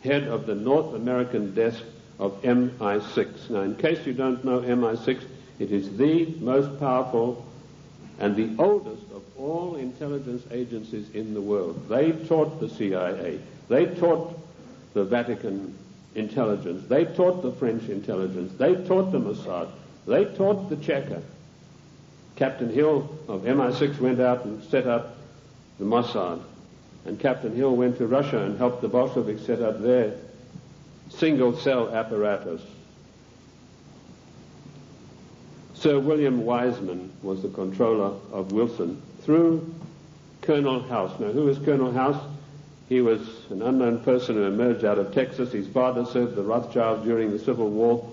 head of the North American desk of MI6. Now, in case you don't know MI6, it is the most powerful and the oldest of all intelligence agencies in the world. They taught the CIA. They taught the Vatican intelligence. They taught the French intelligence. They taught the Mossad. They taught the Cheka. Captain Hill of MI6 went out and set up the Mossad. And Captain Hill went to Russia and helped the Bolsheviks set up their single-cell apparatus. Sir William Wiseman was the controller of Wilson through Colonel House. Now, who is Colonel House? He was an unknown person who emerged out of Texas. His father served the Rothschilds during the Civil War,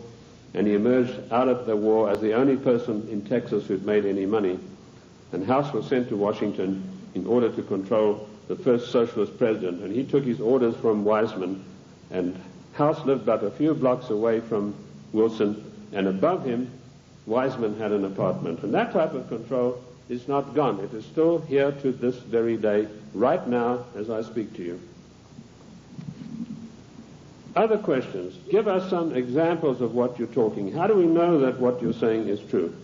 and he emerged out of the war as the only person in Texas who'd made any money. And House was sent to Washington in order to control the first socialist president, and he took his orders from Wiseman, and House lived but a few blocks away from Wilson, and above him, Wiseman had an apartment. And that type of control is not gone. It is still here to this very day, right now, as I speak to you. Other questions? Give us some examples of what you're talking. How do we know that what you're saying is true?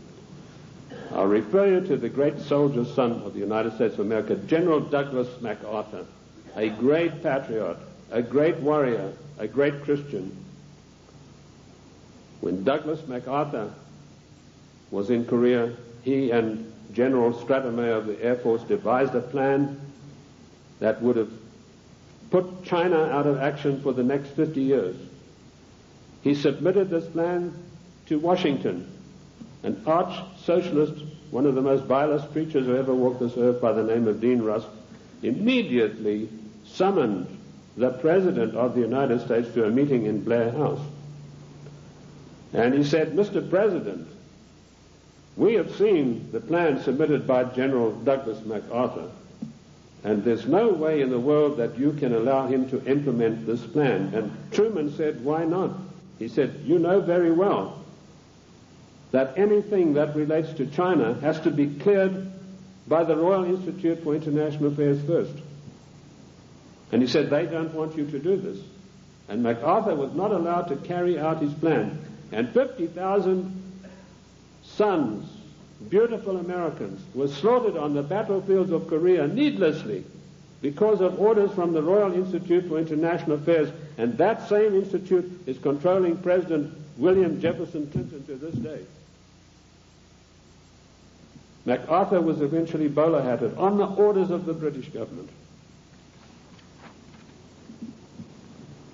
I'll refer you to the great soldier son of the United States of America, General Douglas MacArthur, a great patriot, a great warrior, a great Christian. When Douglas MacArthur was in Korea, he and General Stratemeyer of the Air Force devised a plan that would have put China out of action for the next 50 years. He submitted this plan to Washington, an arch-socialist, one of the most vilest creatures who ever walked this earth by the name of Dean Rusk, immediately summoned the President of the United States to a meeting in Blair House. And he said, Mr. President, we have seen the plan submitted by General Douglas MacArthur, and there's no way in the world that you can allow him to implement this plan. And Truman said, why not? He said, you know very well that anything that relates to China has to be cleared by the Royal Institute for International Affairs first. And he said, they don't want you to do this. And MacArthur was not allowed to carry out his plan. And 50,000 sons, beautiful Americans, were slaughtered on the battlefields of Korea needlessly because of orders from the Royal Institute for International Affairs. And that same institute is controlling President William Jefferson Clinton to this day. MacArthur was eventually bowler-hatted on the orders of the British government.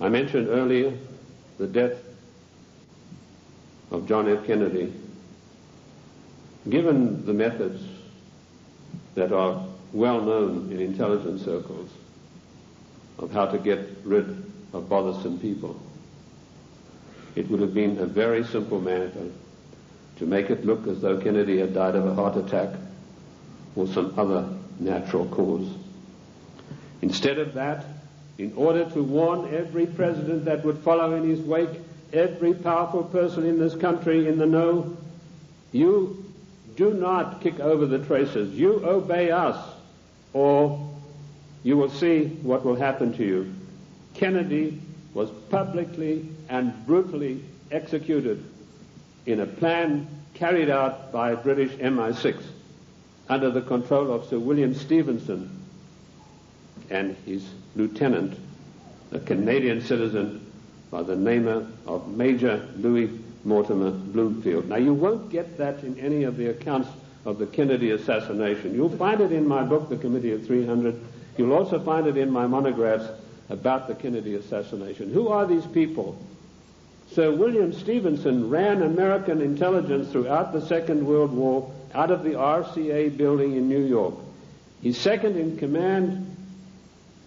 I mentioned earlier the death of John F. Kennedy. Given the methods that are well known in intelligence circles of how to get rid of bothersome people, it would have been a very simple matter to make it look as though Kennedy had died of a heart attack or some other natural cause. Instead of that, in order to warn every president that would follow in his wake, every powerful person in this country in the know, you do not kick over the traces. You obey us, or you will see what will happen to you. Kennedy was publicly and brutally executed in a plan carried out by British MI6 under the control of Sir William Stevenson and his lieutenant, a Canadian citizen by the name of Major Louis Mortimer Bloomfield. Now, you won't get that in any of the accounts of the Kennedy assassination. You'll find it in my book, The Committee of 300. You'll also find it in my monographs about the Kennedy assassination. Who are these people? Sir William Stevenson ran American intelligence throughout the Second World War out of the RCA building in New York. His second in command,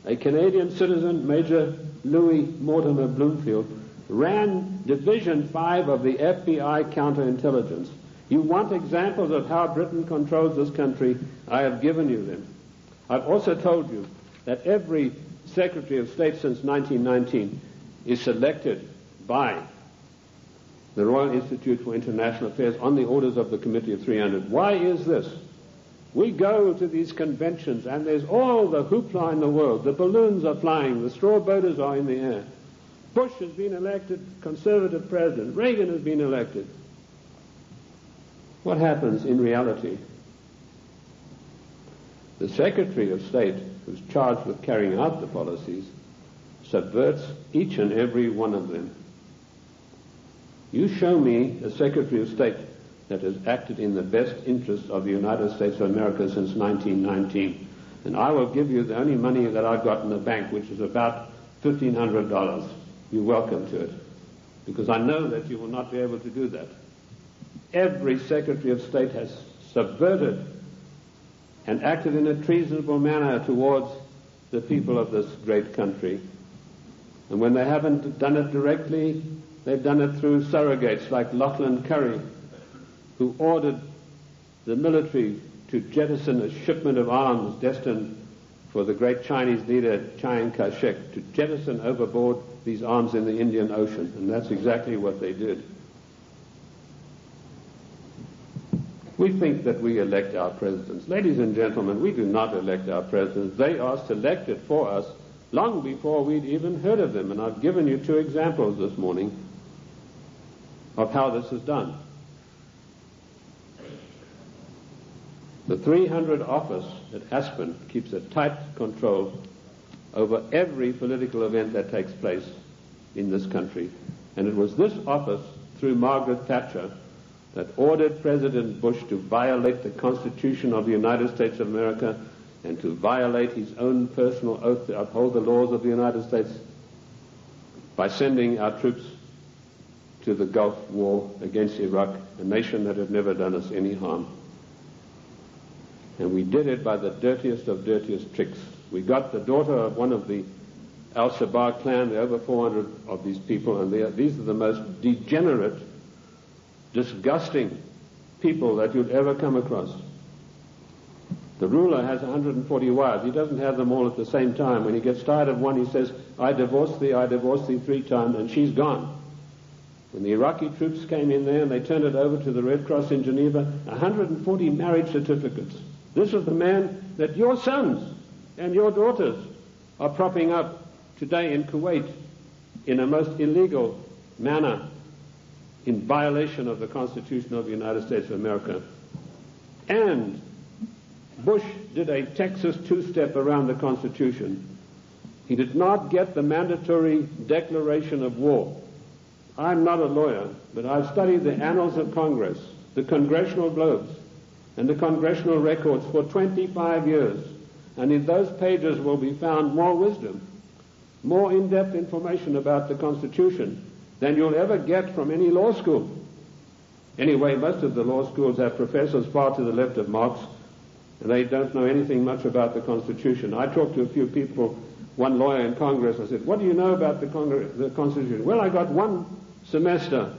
a Canadian citizen, Major Louis Mortimer Bloomfield, ran Division 5 of the FBI counterintelligence. You want examples of how Britain controls this country? I have given you them. I've also told you that every Secretary of State since 1919 is selected by the Royal Institute for International Affairs on the orders of the Committee of 300. Why is this? We go to these conventions and there's all the hoopla in the world. The balloons are flying, the straw boaters are in the air. Bush has been elected conservative president. Reagan has been elected. What happens in reality? The Secretary of State, who's charged with carrying out the policies, subverts each and every one of them. You show me a Secretary of State that has acted in the best interest of the United States of America since 1919, and I will give you the only money that I've got in the bank, which is about $1,500. You're welcome to it, because I know that you will not be able to do that. Every Secretary of State has subverted and acted in a treasonable manner towards the people of this great country. And when they haven't done it directly, they've done it through surrogates like Lachlan Curry, who ordered the military to jettison a shipment of arms destined for the great Chinese leader Chiang Kai-shek, to jettison overboard these arms in the Indian Ocean. And that's exactly what they did. We think that we elect our presidents. Ladies and gentlemen, we do not elect our presidents. They are selected for us long before we'd even heard of them. And I've given you 2 examples this morning of how this is done. The 300 office at Aspen keeps a tight control over every political event that takes place in this country. And it was this office, through Margaret Thatcher, that ordered President Bush to violate the Constitution of the United States of America and to violate his own personal oath to uphold the laws of the United States by sending our troops to the Gulf War against Iraq, a nation that had never done us any harm. And we did it by the dirtiest of dirtiest tricks. We got the daughter of one of the Al-Shabaab clan, there are over 400 of these people, and these are the most degenerate, disgusting people that you'd ever come across. The ruler has 140 wives. He doesn't have them all at the same time. When he gets tired of one, he says, I divorced thee 3 times, and she's gone. When the Iraqi troops came in there and they turned it over to the Red Cross in Geneva, 140 marriage certificates. This is the man that your sons and your daughters are propping up today in Kuwait in a most illegal manner, in violation of the Constitution of the United States of America. And Bush did a Texas two-step around the Constitution. He did not get the mandatory declaration of war. I'm not a lawyer, but I've studied the annals of Congress, the congressional globes, and the congressional records for 25 years. And in those pages will be found more wisdom, more in-depth information about the Constitution than you'll ever get from any law school. Anyway, most of the law schools have professors far to the left of Marx, and they don't know anything much about the Constitution. I talked to a few people, one lawyer in Congress. I said, what do you know about the Constitution? Well, I got one semester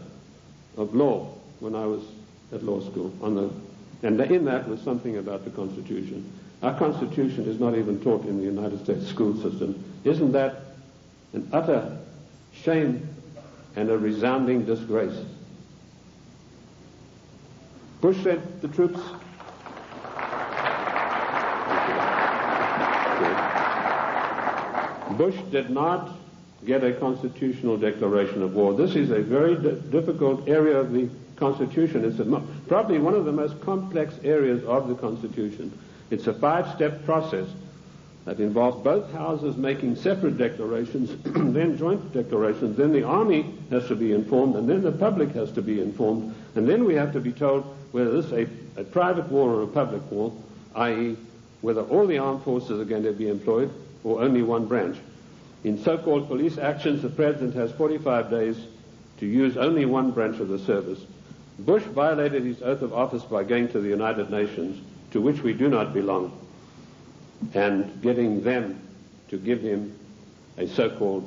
of law when I was at law school, and in that was something about the Constitution. Our Constitution is not even taught in the United States school system. Isn't that an utter shame and a resounding disgrace? Bush said the troops... Bush did not get a constitutional declaration of war. This is a very difficult area of the Constitution. It's probably one of the most complex areas of the Constitution. It's a 5-step process that involves both houses making separate declarations, then joint declarations, then the army has to be informed, and then the public has to be informed, and then we have to be told whether this is a private war or a public war, i.e. whether all the armed forces are going to be employed or only one branch. In so-called police actions, the President has 45 days to use only one branch of the service. Bush violated his oath of office by going to the United Nations, to which we do not belong, and getting them to give him a so-called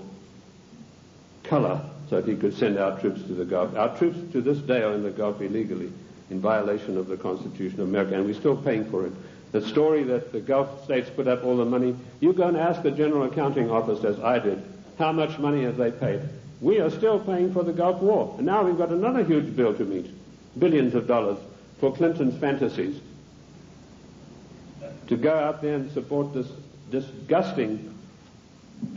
color so that he could send our troops to the Gulf. Our troops to this day are in the Gulf illegally, in violation of the Constitution of America, and we're still paying for it. The story that the Gulf states put up all the money, you go and ask the General Accounting Office, as I did, how much money have they paid? We are still paying for the Gulf War, and now we've got another huge bill to meet, billions of dollars, for Clinton's fantasies, to go out there and support this disgusting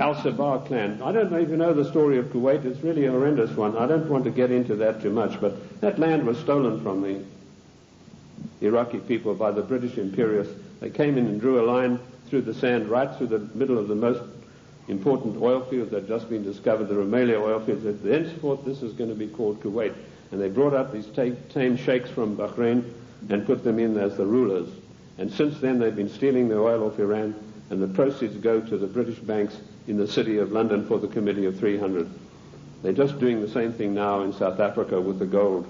Al-Shabaab clan. I don't know if you know the story of Kuwait. It's really a horrendous one. I don't want to get into that too much, but that land was stolen from the Iraqi people by the British imperialists. They came in and drew a line through the sand right through the middle of the most important oil fields that had just been discovered, the Rumelia oil fields. Thenceforth, this is going to be called Kuwait. And they brought up these tame sheikhs from Bahrain and put them in as the rulers. And since then, they've been stealing the oil off Iran, and the proceeds go to the British banks in the city of London for the Committee of 300. They're just doing the same thing now in South Africa with the gold.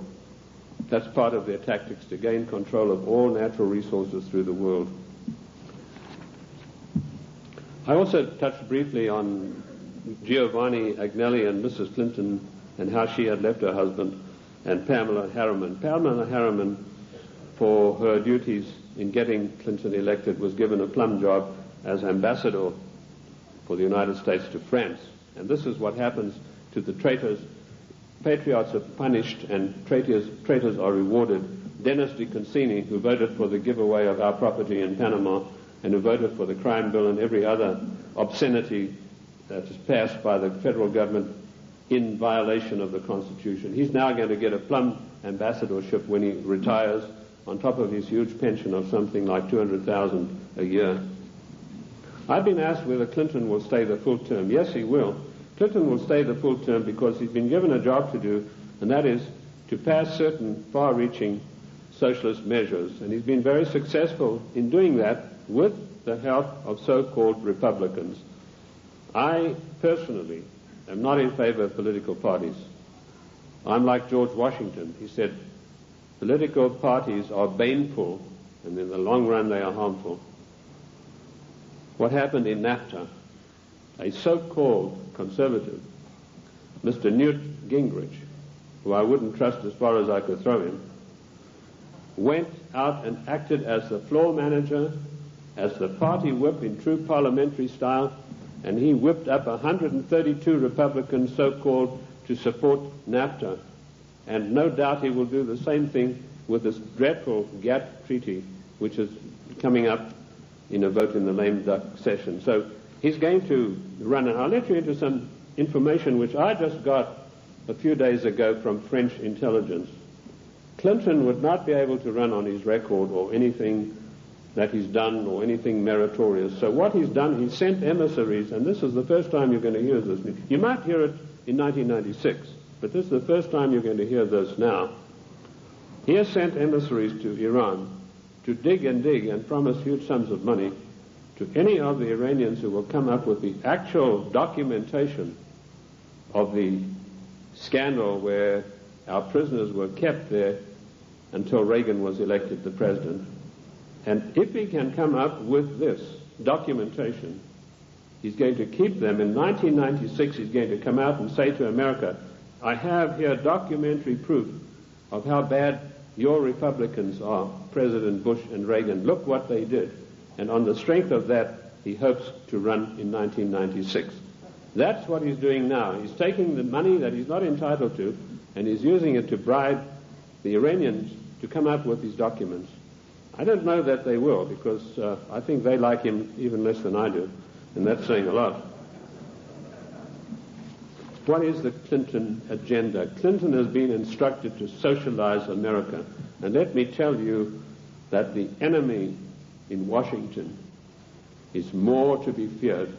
That's part of their tactics to gain control of all natural resources through the world. I also touched briefly on Giovanni Agnelli and Mrs. Clinton and how she had left her husband, and Pamela Harriman. Pamela Harriman, for her duties in getting Clinton elected, was given a plum job as ambassador for the United States to France. And this is what happens to the traitors. Patriots are punished and traitors are rewarded. Dennis DeConcini, who voted for the giveaway of our property in Panama and who voted for the crime bill and every other obscenity that is passed by the federal government in violation of the Constitution, he's now going to get a plum ambassadorship when he retires, on top of his huge pension of something like $200,000 a year. I've been asked whether Clinton will stay the full term. Yes, he will. Clinton will stay the full term because he's been given a job to do, and that is to pass certain far-reaching socialist measures. And he's been very successful in doing that with the help of so-called Republicans. I personally am not in favor of political parties. I'm like George Washington. He said, political parties are baneful, and in the long run they are harmful. What happened in NAFTA? A so-called conservative, Mr. Newt Gingrich, who I wouldn't trust as far as I could throw him, went out and acted as the floor manager, as the party whip in true parliamentary style, and he whipped up 132 Republicans, so-called, to support NAFTA. And no doubt he will do the same thing with this dreadful GATT treaty, which is coming up in a vote in the lame duck session. So he's going to run, and I'll let you into some information which I just got a few days ago from French intelligence. Clinton would not be able to run on his record or anything that he's done or anything meritorious. So what he's done, he sent emissaries, and this is the first time you're going to hear this. You might hear it in 1996, but this is the first time you're going to hear this now. He has sent emissaries to Iran to dig and promise huge sums of money to any of the Iranians who will come up with the actual documentation of the scandal where our prisoners were kept there until Reagan was elected the president. And if he can come up with this documentation, he's going to keep them. In 1996, he's going to come out and say to America, I have here documentary proof of how bad your Republicans are, President Bush and Reagan. Look what they did. And on the strength of that, he hopes to run in 1996. That's what he's doing now. He's taking the money that he's not entitled to, and he's using it to bribe the Iranians to come up with these documents. I don't know that they will, because I think they like him even less than I do, and that's saying a lot. What is the Clinton agenda? Clinton has been instructed to socialize America, and let me tell you that the enemy in Washington is more to be feared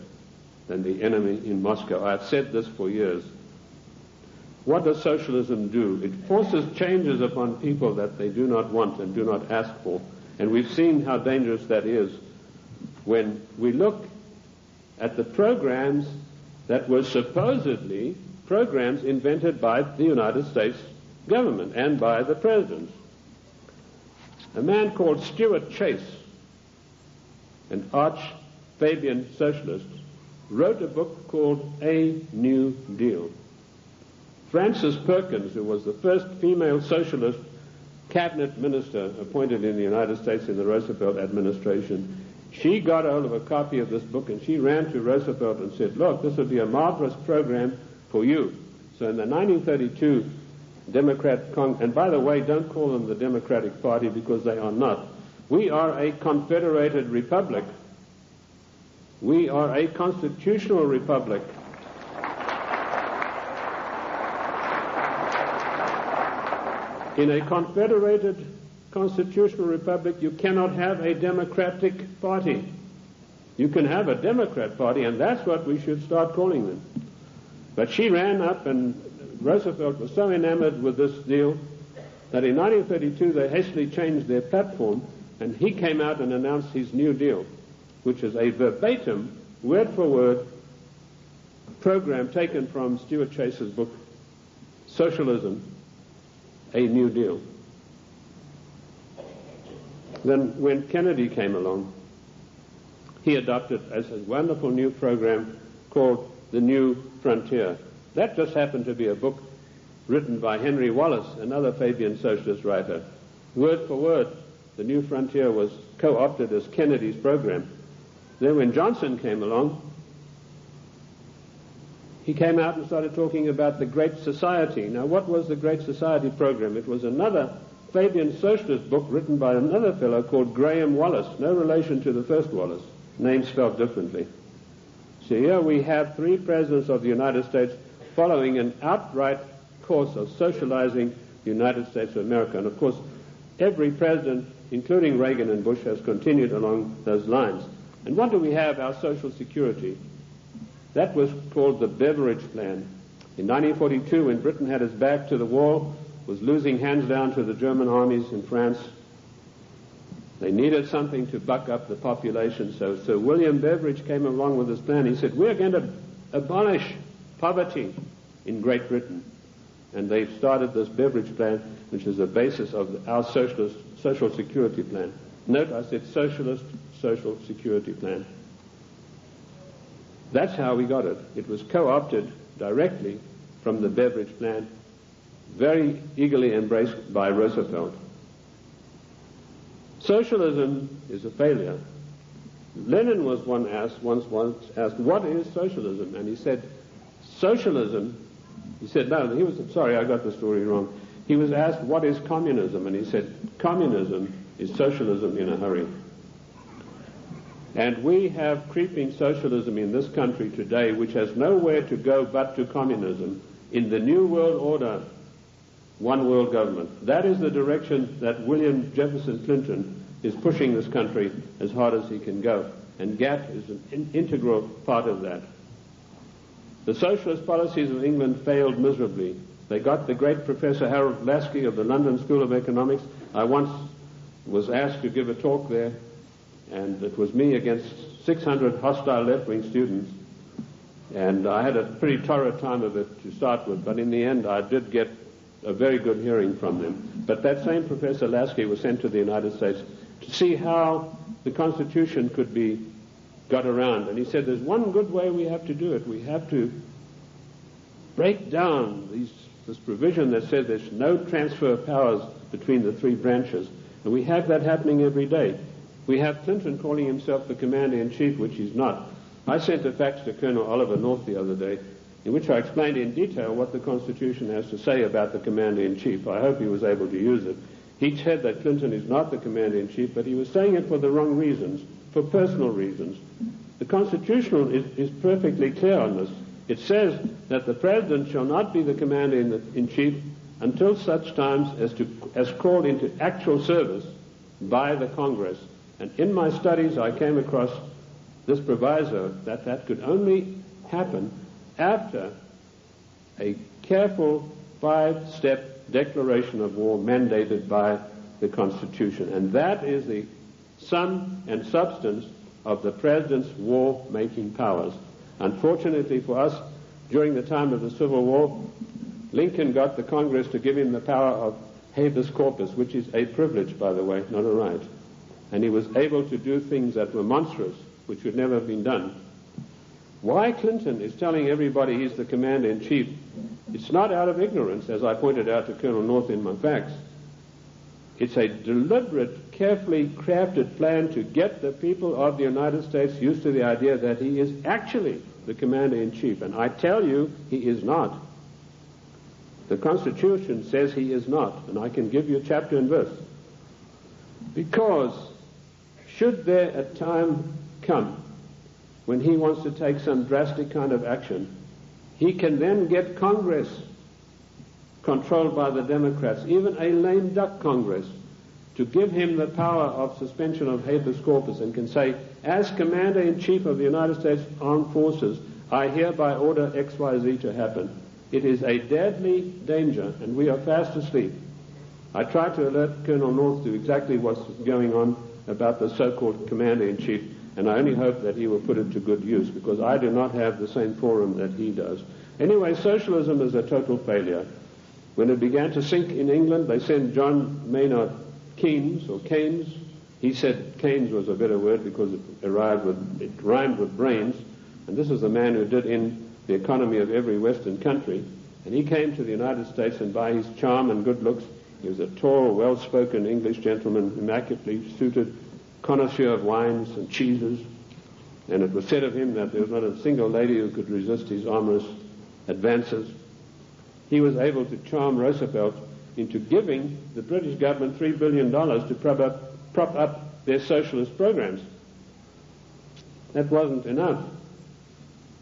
than the enemy in Moscow. I've said this for years. What does socialism do? It forces changes upon people that they do not want and do not ask for. And we've seen how dangerous that is when we look at the programs that were supposedly programs invented by the United States government and by the presidents. A man called Stuart Chase, an arch-Fabian socialist, wrote a book called A New Deal. Frances Perkins, who was the first female socialist cabinet minister appointed in the United States in the Roosevelt administration, she got hold of a copy of this book and she ran to Roosevelt and said, look, this would be a marvelous program for you. So in the 1932 Democrat and by the way, don't call them the Democratic Party because they are not. We are a confederated republic. We are a constitutional republic. In a confederated constitutional republic, you cannot have a Democratic Party. You can have a Democrat Party, and that's what we should start calling them. But she ran up, and Roosevelt was so enamored with this deal that in 1932 they hastily changed their platform, and he came out and announced his New Deal, which is a verbatim, word-for-word program taken from Stuart Chase's book, Socialism, A New Deal. Then when Kennedy came along, he adopted a wonderful new program called The New Frontier. That just happened to be a book written by Henry Wallace, another Fabian socialist writer. Word for word, The New Frontier was co-opted as Kennedy's program. Then when Johnson came along, he came out and started talking about the Great Society. Now, what was the Great Society program? It was another Fabian socialist book written by another fellow called Graham Wallace, no relation to the first Wallace, name spelled differently. So here we have three presidents of the United States following an outright course of socializing the United States of America. And of course, every president, including Reagan and Bush, has continued along those lines. And what do we have? Our Social Security. That was called the Beveridge Plan. In 1942, when Britain had its back to the wall, was losing hands down to the German armies in France, they needed something to buck up the population. So Sir William Beveridge came along with this plan. He said, we're going to abolish poverty in Great Britain. and they started this beverage plan, which is the basis of our socialist social security plan. Note, I said socialist social security plan. That's how we got it. It was co-opted directly from the beverage plan, very eagerly embraced by Roosevelt. Socialism is a failure. Lenin was once asked, what is socialism? And he said, socialism, he said, no, he was, sorry, I got the story wrong. He was asked, what is communism? And he said, communism is socialism in a hurry. And we have creeping socialism in this country today, which has nowhere to go but to communism. In the New World Order, one world government. That is the direction that William Jefferson Clinton is pushing this country as hard as he can go. And GATT is an integral part of that. The socialist policies of England failed miserably. They got the great Professor Harold Lasky of the London School of Economics. I once was asked to give a talk there, and it was me against 600 hostile left-wing students. And I had a pretty torrid time of it to start with, but in the end I did get a very good hearing from them. But that same Professor Lasky was sent to the United States to see how the Constitution could be got around. And he said, there's one good way we have to do it. We have to break down this provision that says there's no transfer of powers between the three branches. And we have that happening every day. We have Clinton calling himself the Commander-in-Chief, which he's not. I sent a fax to Colonel Oliver North the other day, in which I explained in detail what the Constitution has to say about the Commander-in-Chief. I hope he was able to use it. He said that Clinton is not the Commander-in-Chief, but he was saying it for the wrong reasons, for personal reasons. The Constitution is perfectly clear on this. It says that the President shall not be the Commander-in-Chief until such times as called into actual service by the Congress. And in my studies I came across this proviso that could only happen after a careful 5-step declaration of war mandated by the Constitution. And that is the sum and substance of the President's war-making powers. Unfortunately for us, during the time of the Civil War, Lincoln got the Congress to give him the power of habeas corpus, which is a privilege, by the way, not a right. And he was able to do things that were monstrous, which would never have been done. Why Clinton is telling everybody he's the Commander-in-Chief, it's not out of ignorance, as I pointed out to Colonel North in my fax. It's a deliberate, carefully crafted plan to get the people of the United States used to the idea that he is actually the Commander-in-Chief. And I tell you, he is not. The Constitution says he is not, and I can give you chapter and verse. Because should there a time come when he wants to take some drastic kind of action, he can then get Congress controlled by the Democrats, even a lame duck Congress, to give him the power of suspension of habeas corpus, and can say, as Commander-in-Chief of the United States Armed Forces, I hereby order XYZ to happen. It is a deadly danger, and we are fast asleep. I tried to alert Colonel North to exactly what's going on about the so-called Commander-in-Chief, and I only hope that he will put it to good use, because I do not have the same forum that he does. Anyway, socialism is a total failure. When it began to sink in England, they sent John Maynard Keynes, or Keynes. He said Keynes was a better word because it rhymed with brains, and this is the man who did in the economy of every Western country. And he came to the United States, and by his charm and good looks, he was a tall, well-spoken English gentleman, immaculately suited, connoisseur of wines and cheeses. And it was said of him that there was not a single lady who could resist his amorous advances. He was able to charm Roosevelt into giving the British government $3 billion to prop up their socialist programs. That wasn't enough.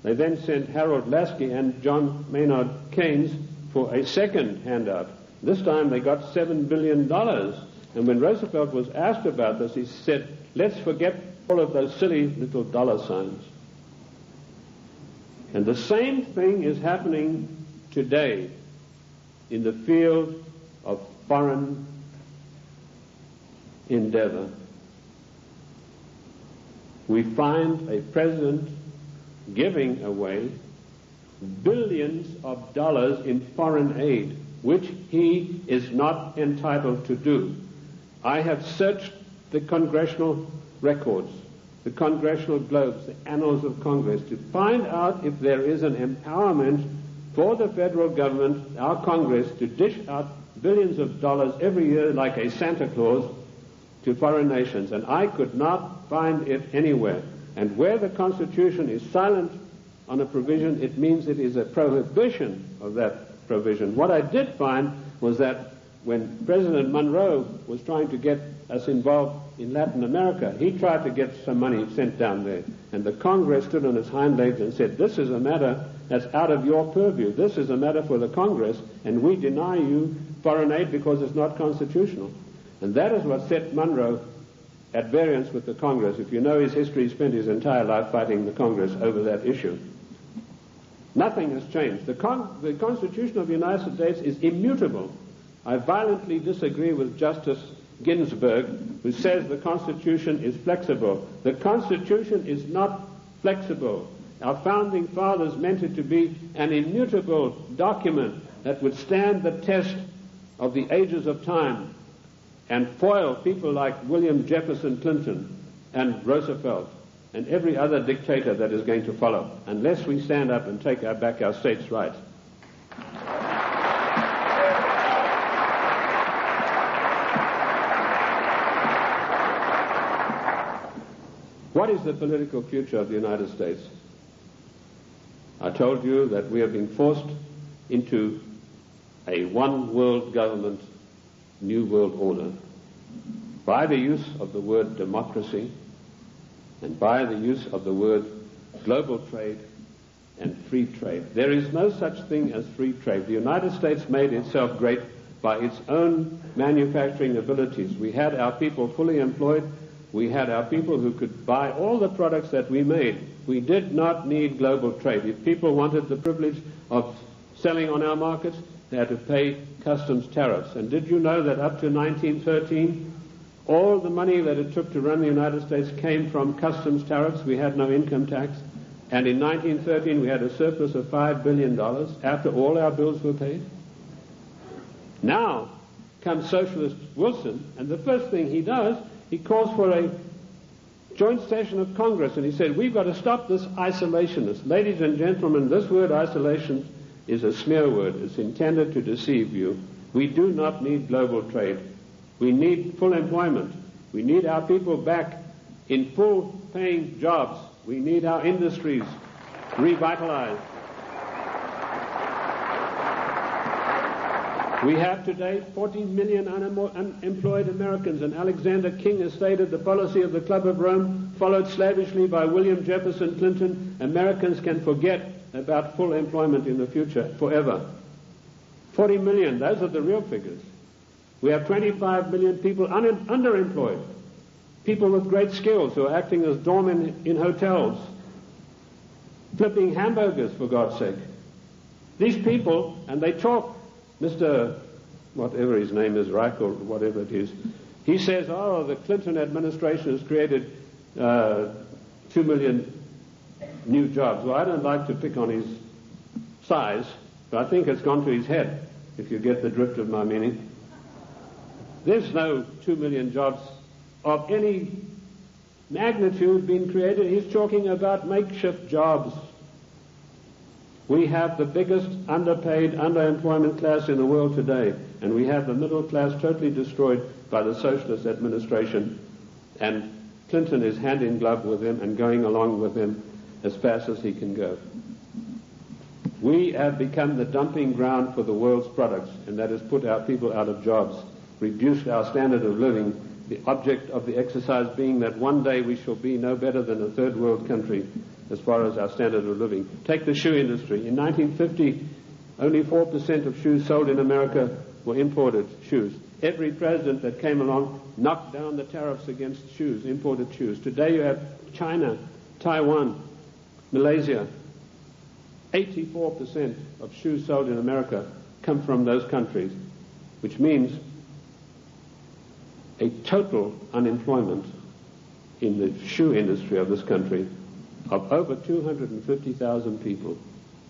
They then sent Harold Lasky and John Maynard Keynes for a second handout. This time they got $7 billion. And when Roosevelt was asked about this, he said, let's forget all of those silly little dollar signs. And the same thing is happening today in the field of foreign endeavor. We find a president giving away billions of dollars in foreign aid, which he is not entitled to do. I have searched the congressional records, the congressional globes, the annals of Congress, to find out if there is an empowerment for the federal government, our Congress, to dish out billions of dollars every year like a Santa Claus to foreign nations. And I could not find it anywhere. And where the Constitution is silent on a provision, it means it is a prohibition of that provision. What I did find was that when President Monroe was trying to get us involved in Latin America, he tried to get some money sent down there. And the Congress stood on its hind legs and said, this is a matter that's out of your purview. This is a matter for the Congress, and we deny you foreign aid because it's not constitutional. And that is what set Monroe at variance with the Congress. If you know his history, he spent his entire life fighting the Congress over that issue. Nothing has changed. The Constitution of the United States is immutable. I violently disagree with Justice Ginsburg, who says the Constitution is flexible. The Constitution is not flexible. Our founding fathers meant it to be an immutable document that would stand the test of the ages of time and foil people like William Jefferson Clinton and Roosevelt and every other dictator that is going to follow, unless we stand up and take back our states' rights. What is the political future of the United States? I told you that we have been forced into a one-world government, new world order, by the use of the word democracy and by the use of the word global trade and free trade. There is no such thing as free trade. The United States made itself great by its own manufacturing abilities. We had our people fully employed. We had our people who could buy all the products that we made. We did not need global trade. If people wanted the privilege of selling on our markets, they had to pay customs tariffs. And did you know that up to 1913, all the money that it took to run the United States came from customs tariffs? We had no income tax. And in 1913, we had a surplus of $5 billion after all our bills were paid. Now comes Socialist Wilson, and the first thing he does, he calls for a joint session of Congress, and he said, we've got to stop this isolationist. Ladies and gentlemen, this word isolation is a smear word. It's intended to deceive you. We do not need global trade. We need full employment. We need our people back in full-paying jobs. We need our industries revitalized. We have today 40 million unemployed Americans, and Alexander King has stated the policy of the Club of Rome, followed slavishly by William Jefferson Clinton. Americans can forget about full employment in the future forever. 40 million, those are the real figures. We have 25 million people underemployed, people with great skills who are acting as doormen in hotels, flipping hamburgers, for God's sake. These people, and they talk, Mr. whatever his name is, Reich or whatever it is, he says, oh, the Clinton administration has created 2 million new jobs. Well, I don't like to pick on his size, but I think it's gone to his head, if you get the drift of my meaning. There's no 2 million jobs of any magnitude being created. He's talking about makeshift jobs. We have the biggest underpaid, underemployment class in the world today, and we have the middle class totally destroyed by the socialist administration, and Clinton is hand in glove with him and going along with him as fast as he can go. We have become the dumping ground for the world's products, and that has put our people out of jobs, reduced our standard of living, the object of the exercise being that one day we shall be no better than a third world country as far as our standard of living. Take the shoe industry. In 1950, only 4% of shoes sold in America were imported shoes. Every president that came along knocked down the tariffs against shoes, imported shoes. Today you have China, Taiwan, Malaysia. 84% of shoes sold in America come from those countries, which means a total unemployment in the shoe industry of this country of over 250,000 people.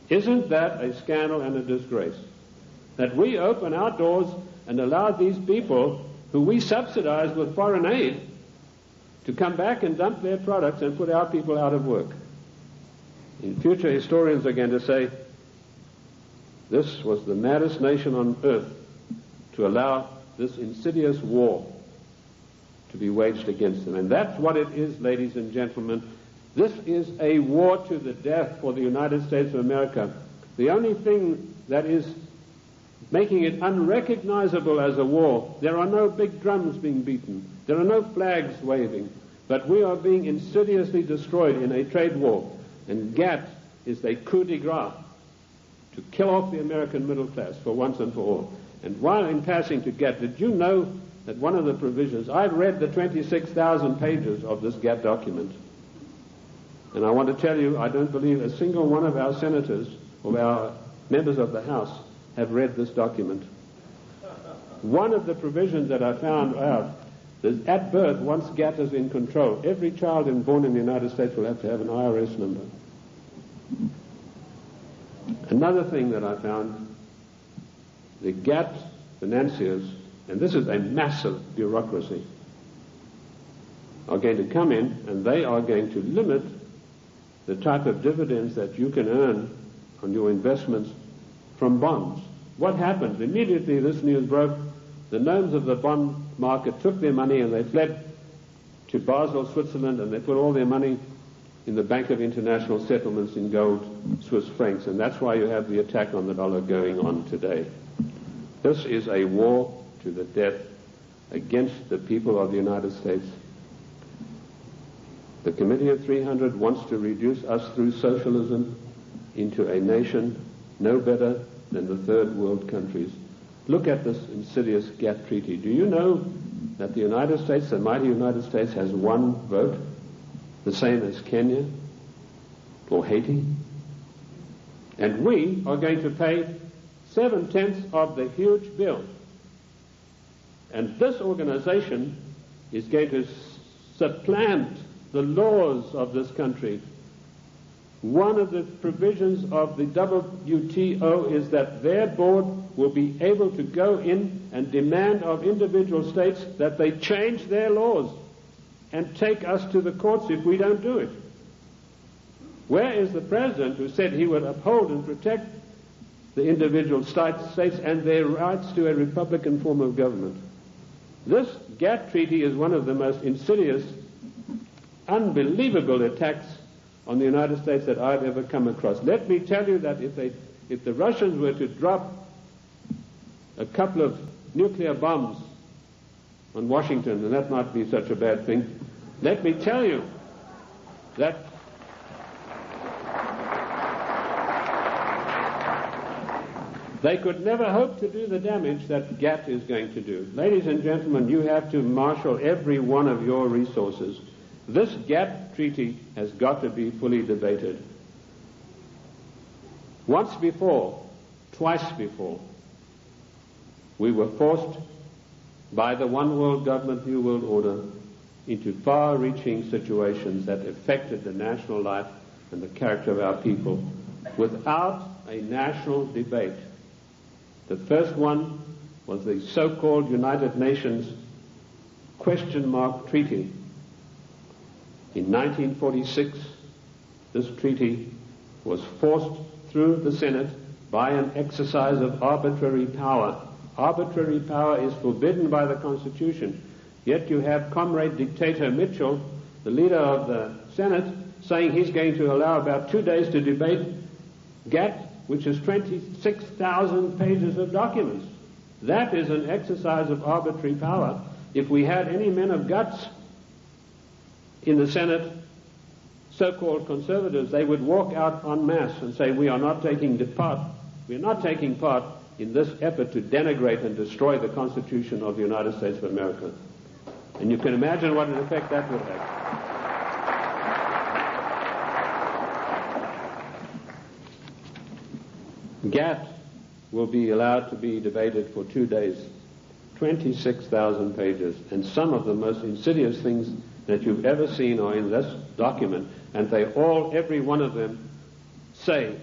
Isn't that a scandal and a disgrace? That we open our doors and allow these people who we subsidize with foreign aid to come back and dump their products and put our people out of work. In future, historians are going to say, this was the maddest nation on earth to allow this insidious war to be waged against them. And that's what it is, ladies and gentlemen. This is a war to the death for the United States of America. The only thing that is making it unrecognizable as a war, there are no big drums being beaten, there are no flags waving, but we are being insidiously destroyed in a trade war. And GATT is a coup de grace to kill off the American middle class for once and for all. And while in passing to GATT, did you know that one of the provisions, I've read the 26,000 pages of this GATT document, and I want to tell you, I don't believe a single one of our senators or our members of the House have read this document. One of the provisions that I found out is at birth, once GATT is in control, every child born in the United States will have to have an IRS number. Another thing that I found, the GATT financiers, and this is a massive bureaucracy, are going to come in and they are going to limit the type of dividends that you can earn on your investments from bonds. What happened? Immediately this news broke, the gnomes of the bond market took their money and they fled to Basel, Switzerland, and they put all their money in the Bank of International Settlements in gold, Swiss francs, and that's why you have the attack on the dollar going on today. This is a war to the death against the people of the United States. The Committee of 300 wants to reduce us through socialism into a nation no better than the third world countries. Look at this insidious GATT treaty. Do you know that the United States, the mighty United States, has one vote, the same as Kenya or Haiti? And we are going to pay 7/10 of the huge bill. And this organization is going to supplant the laws of this country. One of the provisions of the WTO is that their board will be able to go in and demand of individual states that they change their laws and take us to the courts if we don't do it. Where is the president who said he would uphold and protect the individual states and their rights to a republican form of government? This GATT treaty is one of the most insidious, unbelievable attacks on the United States that I've ever come across. Let me tell you that if the Russians were to drop a couple of nuclear bombs on Washington, and that might be such a bad thing, let me tell you that they could never hope to do the damage that GATT is going to do. Ladies and gentlemen, you have to marshal every one of your resources. This GATT treaty has got to be fully debated. Once before, twice before, we were forced by the one world government, new world order into far-reaching situations that affected the national life and the character of our people without a national debate. The first one was the so-called United Nations question mark treaty. In 1946, this treaty was forced through the Senate by an exercise of arbitrary power. Arbitrary power is forbidden by the Constitution. Yet you have Comrade Dictator Mitchell, the leader of the Senate, saying he's going to allow about 2 days to debate GATT, which is 26,000 pages of documents. That is an exercise of arbitrary power. If we had any men of guts in the Senate, so-called conservatives, they would walk out en masse and say, we are not taking part in this effort to denigrate and destroy the Constitution of the United States of America. And you can imagine what an effect that would have. GATT will be allowed to be debated for 2 days, 26,000 pages, and some of the most insidious things that you've ever seen are in this document, and they all, every one of them, say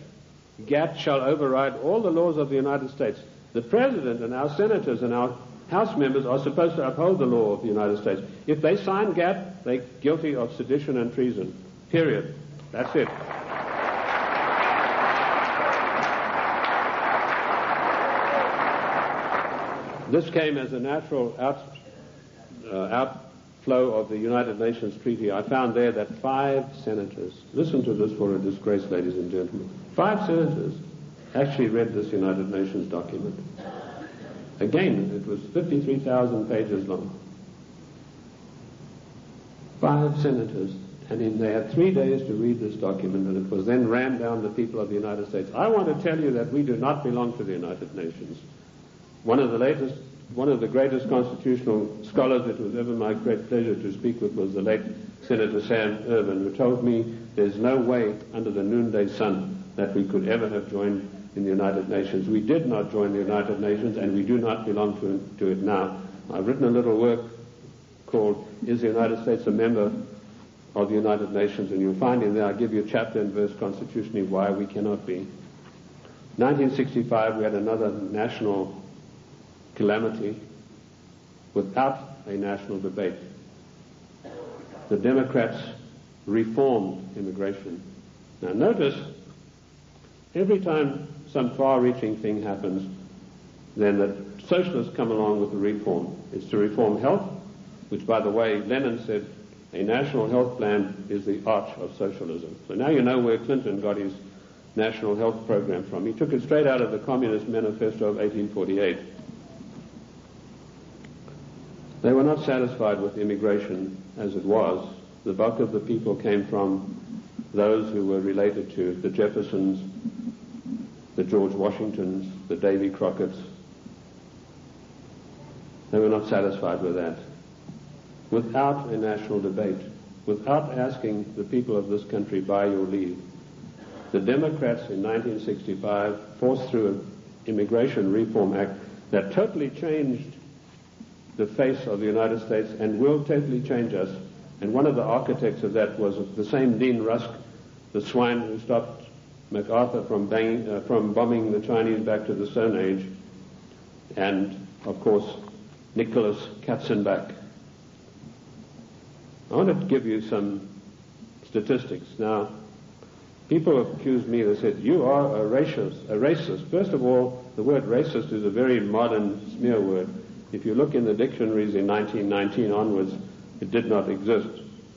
GATT shall override all the laws of the United States. The President and our senators and our House members are supposed to uphold the law of the United States. If they sign GATT, they're guilty of sedition and treason. Period. That's it. This came as a natural outflow of the United Nations Treaty. I found there that 5 senators, listen to this for a disgrace, ladies and gentlemen, 5 senators actually read this United Nations document. Again, it was 53,000 pages long. 5 senators, and they had 3 days to read this document, and it was then rammed down the people of the United States. I want to tell you that we do not belong to the United Nations. One of the greatest constitutional scholars it was ever my great pleasure to speak with was the late Senator Sam Ervin, who told me there's no way under the noonday sun that we could ever have joined in the United Nations. We did not join the United Nations, and we do not belong to it now. I've written a little work called Is the United States a Member of the United Nations? And you'll find in there I give you a chapter and verse constitutionally why we cannot be. 1965 we had another national calamity without a national debate. The Democrats reformed immigration. Now notice, every time some far-reaching thing happens, then the socialists come along with the reform. It's to reform health, which, by the way, Lenin said a national health plan is the arch of socialism. So now you know where Clinton got his national health program from. He took it straight out of the Communist Manifesto of 1848. They were not satisfied with immigration as it was. The bulk of the people came from those who were related to the Jeffersons, the George Washingtons, the Davy Crockett's. They were not satisfied with that. Without a national debate, without asking the people of this country by your leave, the Democrats in 1965 forced through an Immigration Reform Act that totally changed the face of the United States and will totally change us. And one of the architects of that was the same Dean Rusk, the swine who stopped MacArthur from bombing the Chinese back to the Stone Age, and, of course, Nicholas Katzenbach. I want to give you some statistics. Now, people have accused me, they said, you are a racist. First of all, the word racist is a very modern smear word. If you look in the dictionaries in 1919 onwards, it did not exist.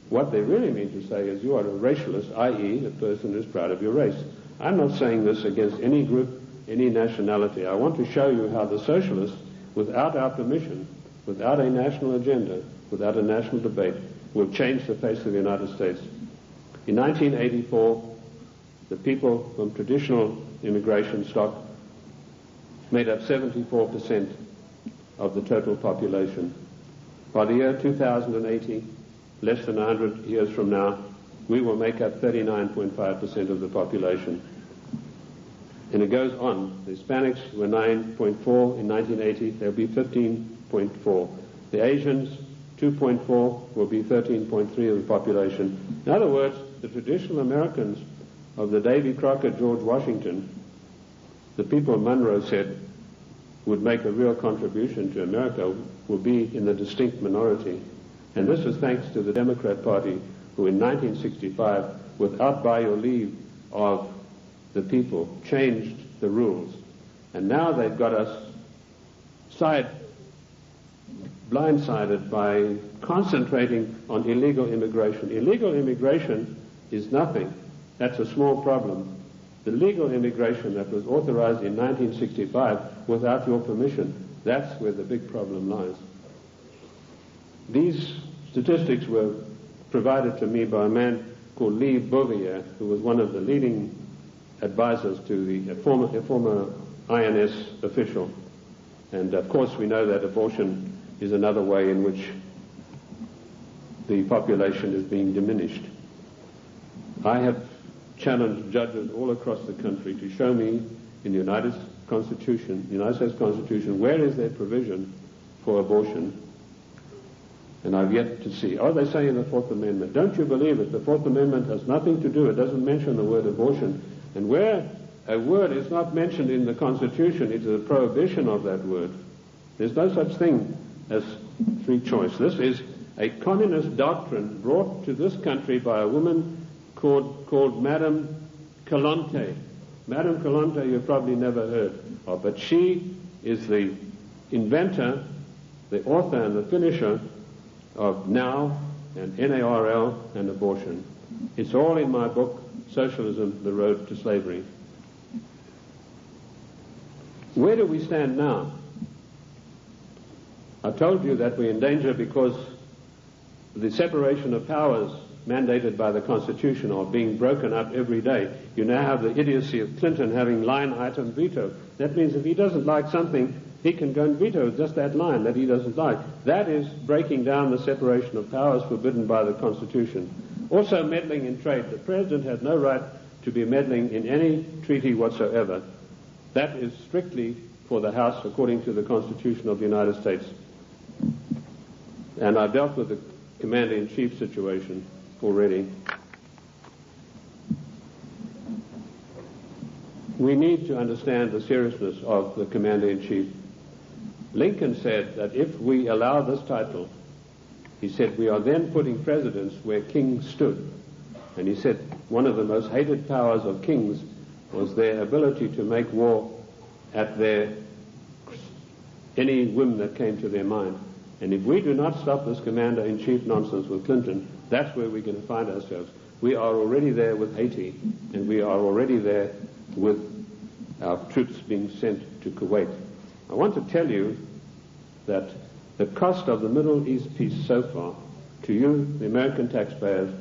What they really mean to say is you are a racialist, i.e. a person who's proud of your race. I'm not saying this against any group, any nationality. I want to show you how the socialists, without our permission, without a national agenda, without a national debate, will change the face of the United States. In 1984, the people from traditional immigration stock made up 74% of the total population. By the year 2080, less than 100 years from now, we will make up 39.5% of the population. And it goes on. The Hispanics were 9.4 in 1980. They'll be 15.4. The Asians, 2.4, will be 13.3 of the population. In other words, the traditional Americans of the Davy Crockett, George Washington, the people Monroe said would make a real contribution to America, will be in the distinct minority. And this is thanks to the Democrat Party, who in 1965, without by or leave of the people, changed the rules. And now they've got us blindsided by concentrating on illegal immigration. Illegal immigration is nothing. That's a small problem. The legal immigration that was authorized in 1965 without your permission, that's where the big problem lies. These statistics were provided to me by a man called Lee Bouvier, who was one of the leading advisors to a former INS official. And of course we know that abortion is another way in which the population is being diminished. I have challenged judges all across the country to show me in the United States Constitution, where is there provision for abortion? And I've yet to see. Oh, they say in the Fourth Amendment. Don't you believe it? The Fourth Amendment has nothing to do. It doesn't mention the word abortion. And where a word is not mentioned in the Constitution, it is a prohibition of that word. There's no such thing as free choice. This is a communist doctrine brought to this country by a woman called Madame Calonte. Madame Calonte you've probably never heard of, but she is the inventor, the author and the finisher of NOW and NARL and abortion. It's all in my book, Socialism, The Road to Slavery. Where do we stand now? I told you that we're in danger because the separation of powers mandated by the Constitution are being broken up every day. You now have the idiocy of Clinton having line item veto. That means if he doesn't like something, he can go and veto just that line that he doesn't like. That is breaking down the separation of powers forbidden by the Constitution. Also meddling in trade. The President has no right to be meddling in any treaty whatsoever. That is strictly for the House according to the Constitution of the United States. And I've dealt with the Commander-in-Chief situation already. We need to understand the seriousness of the Commander-in-Chief. Lincoln said that if we allow this title, he said, we are then putting presidents where kings stood. And he said one of the most hated powers of kings was their ability to make war at any whim that came to their mind. And if we do not stop this Commander-in-Chief nonsense with Clinton, that's where we're going to find ourselves. We are already there with Haiti, and we are already there with our troops being sent to Kuwait. I want to tell you that the cost of the Middle East peace so far, to you, the American taxpayers,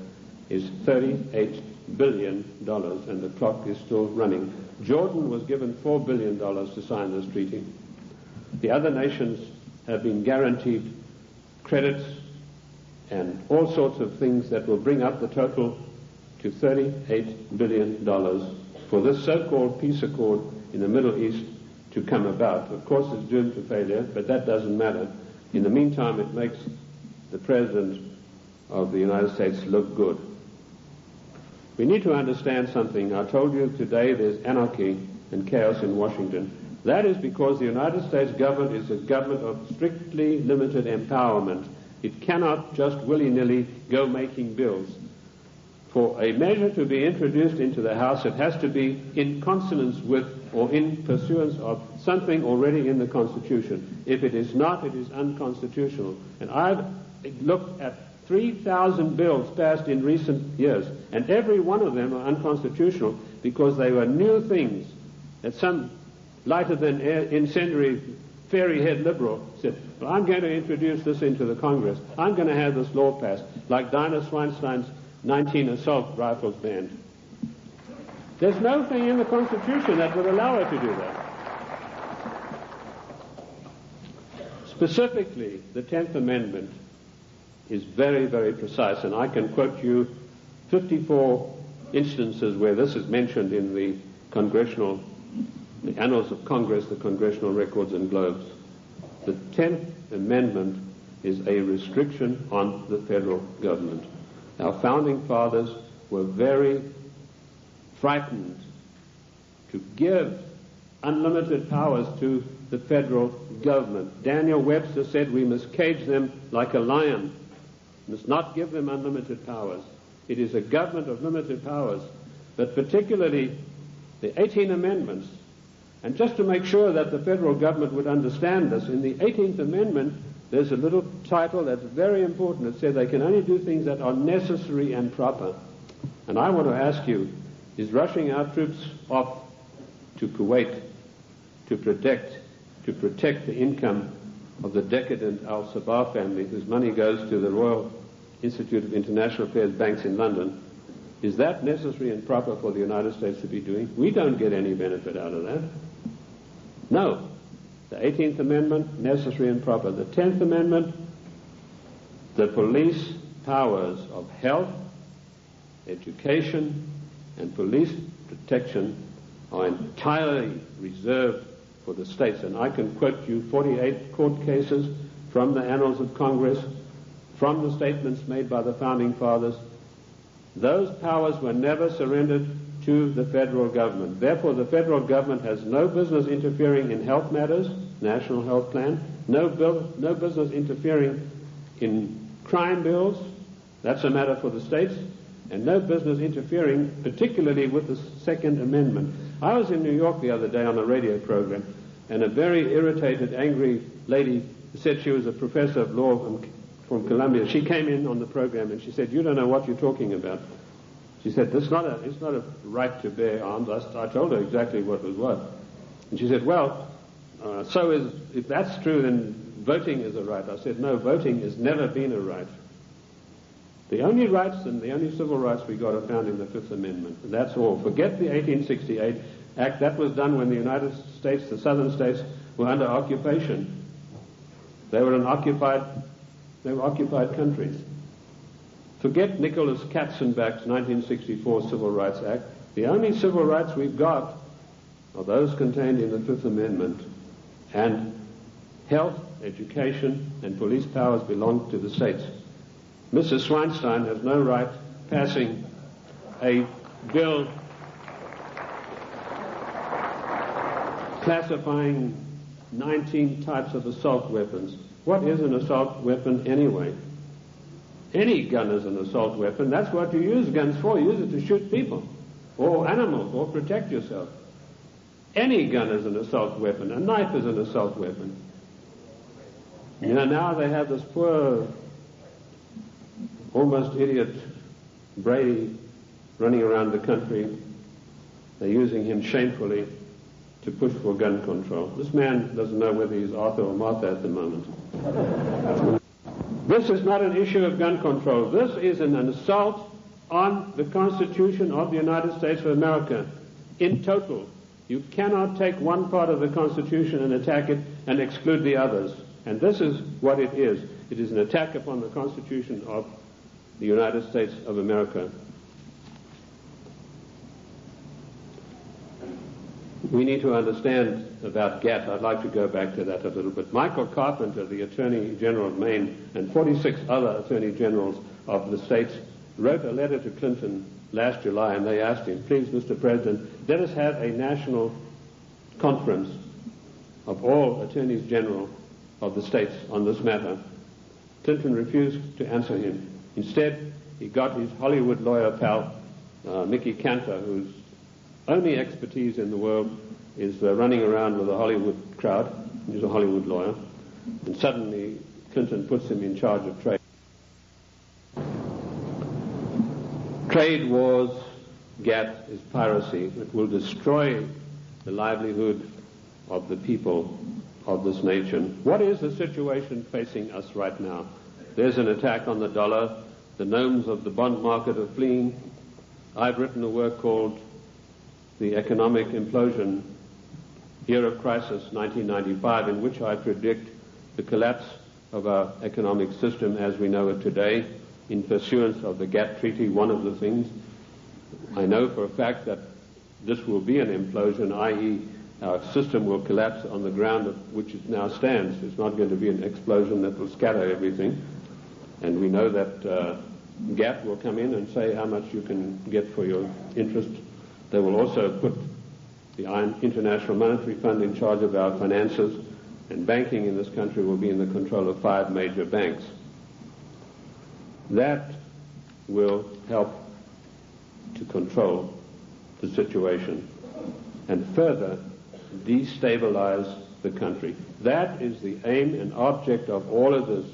is $38 billion, and the clock is still running. Jordan was given $4 billion to sign this treaty. The other nations have been guaranteed credits and all sorts of things that will bring up the total to $38 billion for this so-called peace accord in the Middle East to come about. Of course, it's doomed to failure, but that doesn't matter. In the meantime, it makes the President of the United States look good. We need to understand something. I told you today there's anarchy and chaos in Washington. That is because the United States government is a government of strictly limited empowerment. It cannot just willy-nilly go making bills. For a measure to be introduced into the House, it has to be in consonance with or in pursuance of something already in the Constitution. If it is not, it is unconstitutional. And I've looked at 3,000 bills passed in recent years, and every one of them are unconstitutional because they were new things that some lighter-than-air incendiary fairy-head liberal said, well, I'm going to introduce this into the Congress. I'm going to have this law passed, like Dinah Swinstein's 19 assault rifles banned. There's no thing in the Constitution that would allow her to do that. Specifically, the 10th Amendment is very, very precise, and I can quote you 54 instances where this is mentioned in the Annals of Congress, the Congressional Records and Globes. The 10th Amendment is a restriction on the federal government. Our founding fathers were very frightened to give unlimited powers to the federal government. Daniel Webster said we must cage them like a lion, must not give them unlimited powers. It is a government of limited powers, but particularly the 18 Amendments. And just to make sure that the federal government would understand this, in the 18th Amendment, there's a little title that's very important. It says they can only do things that are necessary and proper. And I want to ask you, is rushing our troops off to Kuwait to protect the income of the decadent Al-Sabah family, whose money goes to the Royal Institute of International Affairs banks in London, is that necessary and proper for the United States to be doing? We don't get any benefit out of that. No. The 18th Amendment, necessary and proper. The 10th Amendment, the police powers of health, education, and police protection are entirely reserved for the states. And I can quote you 48 court cases from the Annals of Congress, from the statements made by the Founding Fathers. Those powers were never surrendered to the federal government. Therefore, the federal government has no business interfering in health matters, national health plan, no business interfering in crime bills, that's a matter for the states, and no business interfering particularly with the Second Amendment. I was in New York the other day on a radio program, and a very irritated, angry lady said she was a professor of law from Columbia. She came in on the program and she said, "You don't know what you're talking about." She said, it's not a right to bear arms. I told her exactly what was what. And she said, well, if that's true, then voting is a right. I said, no, voting has never been a right. The only rights and the only civil rights we got are found in the Fifth Amendment. And that's all. Forget the 1868 Act. That was done when the United States, the southern states, were under occupation. They were occupied countries. Forget Nicholas Katzenbach's 1964 Civil Rights Act. The only civil rights we've got are those contained in the Fifth Amendment. And health, education, and police powers belong to the states. Mrs. Swinstein has no right passing a bill classifying 19 types of assault weapons. What is an assault weapon anyway? Any gun is an assault weapon. That's what you use guns for. You use it to shoot people or animals or protect yourself. Any gun is an assault weapon. A knife is an assault weapon. You know, now they have this poor, almost idiot Brady running around the country. They're using him shamefully to push for gun control. This man doesn't know whether he's Arthur or Martha at the moment. This is not an issue of gun control. This is an assault on the Constitution of the United States of America in total. You cannot take one part of the Constitution and attack it and exclude the others. And this is what it is. It is an attack upon the Constitution of the United States of America. We need to understand about GATT. I'd like to go back to that a little bit. Michael Carpenter, the Attorney General of Maine, and 46 other Attorney Generals of the states wrote a letter to Clinton last July, and they asked him, please, Mr. President, let us have a national conference of all Attorneys General of the states on this matter. Clinton refused to answer him. Instead, he got his Hollywood lawyer pal, Mickey Cantor, whose only expertise in the world is running around with a Hollywood crowd. He's a Hollywood lawyer. And suddenly, Clinton puts him in charge of trade. Trade wars, GATT, is piracy. It will destroy the livelihood of the people of this nation. What is the situation facing us right now? There's an attack on the dollar. The gnomes of the bond market are fleeing. I've written a work called The Economic Implosion, Year of Crisis, 1995, in which I predict the collapse of our economic system as we know it today in pursuance of the GATT Treaty. One of the things I know for a fact that this will be an implosion, i.e. our system will collapse on the ground of which it now stands. It's not going to be an explosion that will scatter everything. And we know that GATT will come in and say how much you can get for your interest. They will also put the International Monetary Fund in charge of our finances, and banking in this country will be in the control of 5 major banks. That will help to control the situation and further destabilize the country. That is the aim and object of all of this.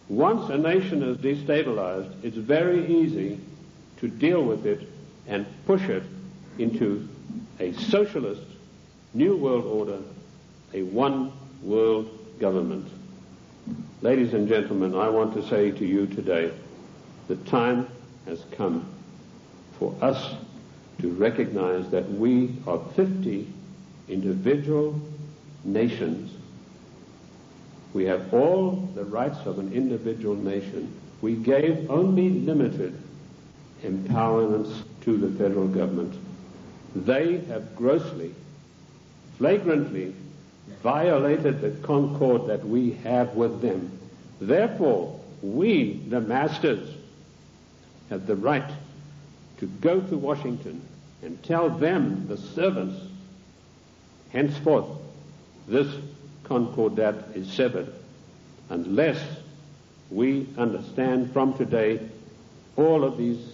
Once a nation is destabilized, it's very easy to deal with it and push it into a socialist new world order, a one world government. Ladies and gentlemen, I want to say to you today, the time has come for us to recognize that we are 50 individual nations. We have all the rights of an individual nation. We gave only limited empowerments to the federal government. They have grossly, flagrantly violated the concord that we have with them. Therefore, we, the masters, have the right to go to Washington and tell them, the servants, henceforth this concordat is severed, unless we understand from today all of these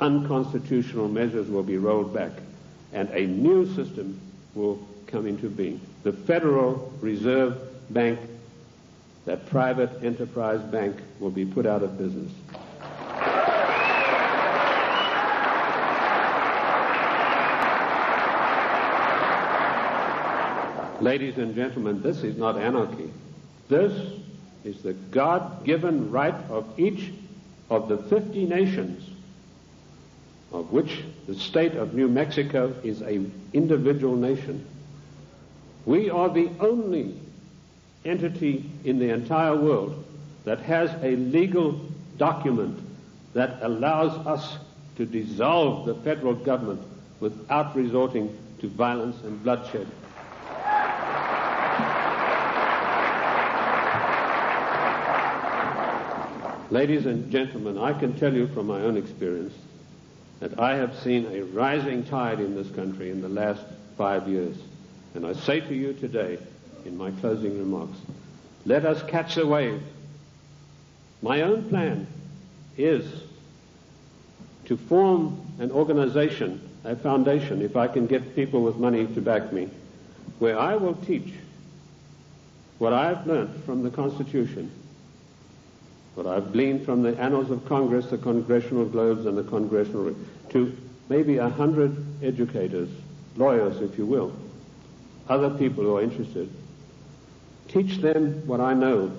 unconstitutional measures will be rolled back and a new system will come into being. The Federal Reserve Bank, that private enterprise bank, will be put out of business. Ladies and gentlemen, this is not anarchy. This is the God-given right of each of the 50 nations, of which the state of New Mexico is an individual nation. We are the only entity in the entire world that has a legal document that allows us to dissolve the federal government without resorting to violence and bloodshed. Ladies and gentlemen, I can tell you from my own experience that I have seen a rising tide in this country in the last 5 years. And I say to you today, in my closing remarks, let us catch the wave. My own plan is to form an organization, a foundation, if I can get people with money to back me, where I will teach what I've learned from the Constitution, what I've gleaned from the annals of Congress, the Congressional Globes, and the Congressional, to maybe 100 educators, lawyers, if you will, other people who are interested. Teach them what I know,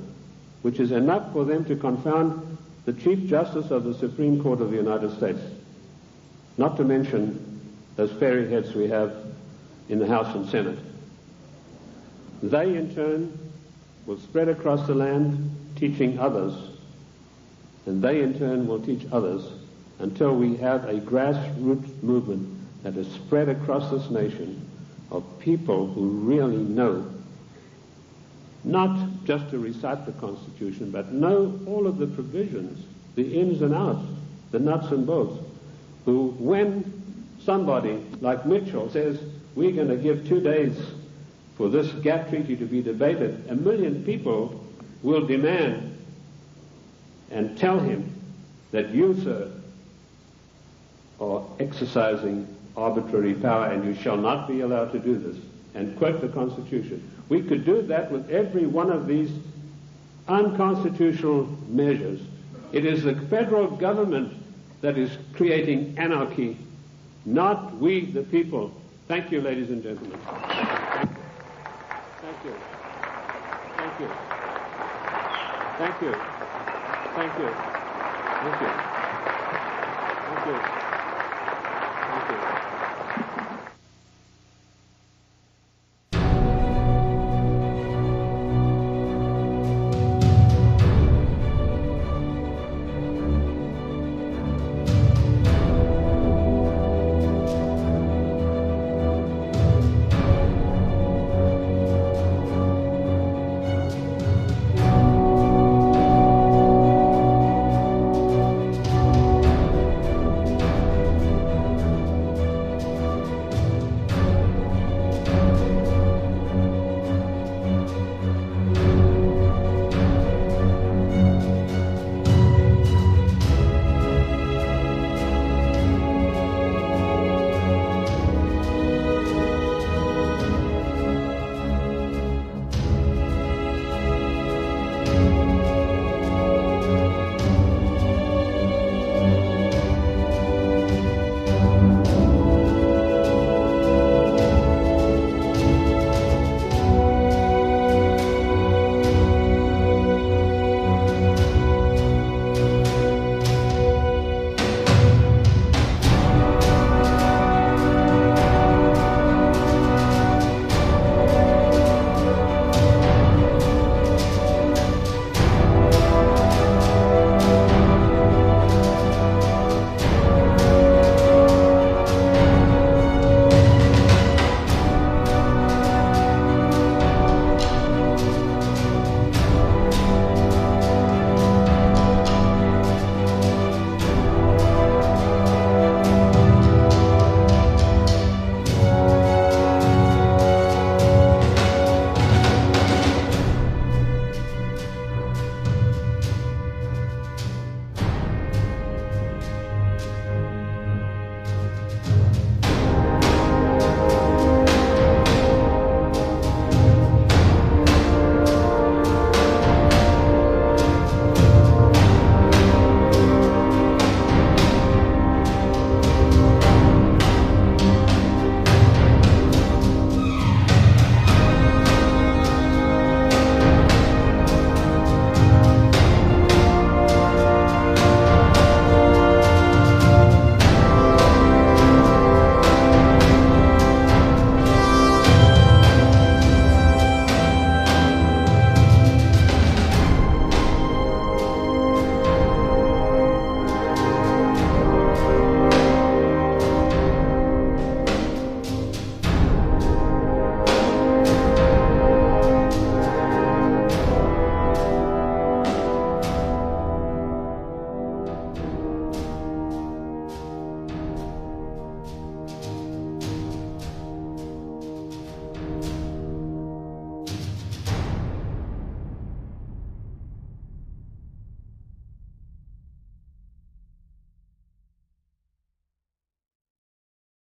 which is enough for them to confound the Chief Justice of the Supreme Court of the United States, not to mention those fairy heads we have in the House and Senate. They, in turn, will spread across the land, teaching others, and they in turn will teach others until we have a grassroots movement that is spread across this nation of people who really know, not just to recite the Constitution, but know all of the provisions, the ins and outs, the nuts and bolts, who, when somebody like Mitchell says, we're going to give 2 days for this gap treaty to be debated, 1 million people will demand and tell him that you, sir, are exercising arbitrary power and you shall not be allowed to do this, and quote the Constitution. We could do that with every one of these unconstitutional measures. It is the federal government that is creating anarchy, not we, the people. Thank you, ladies and gentlemen. Thank you. Thank you. Thank you. Thank you. Thank you. Thank you.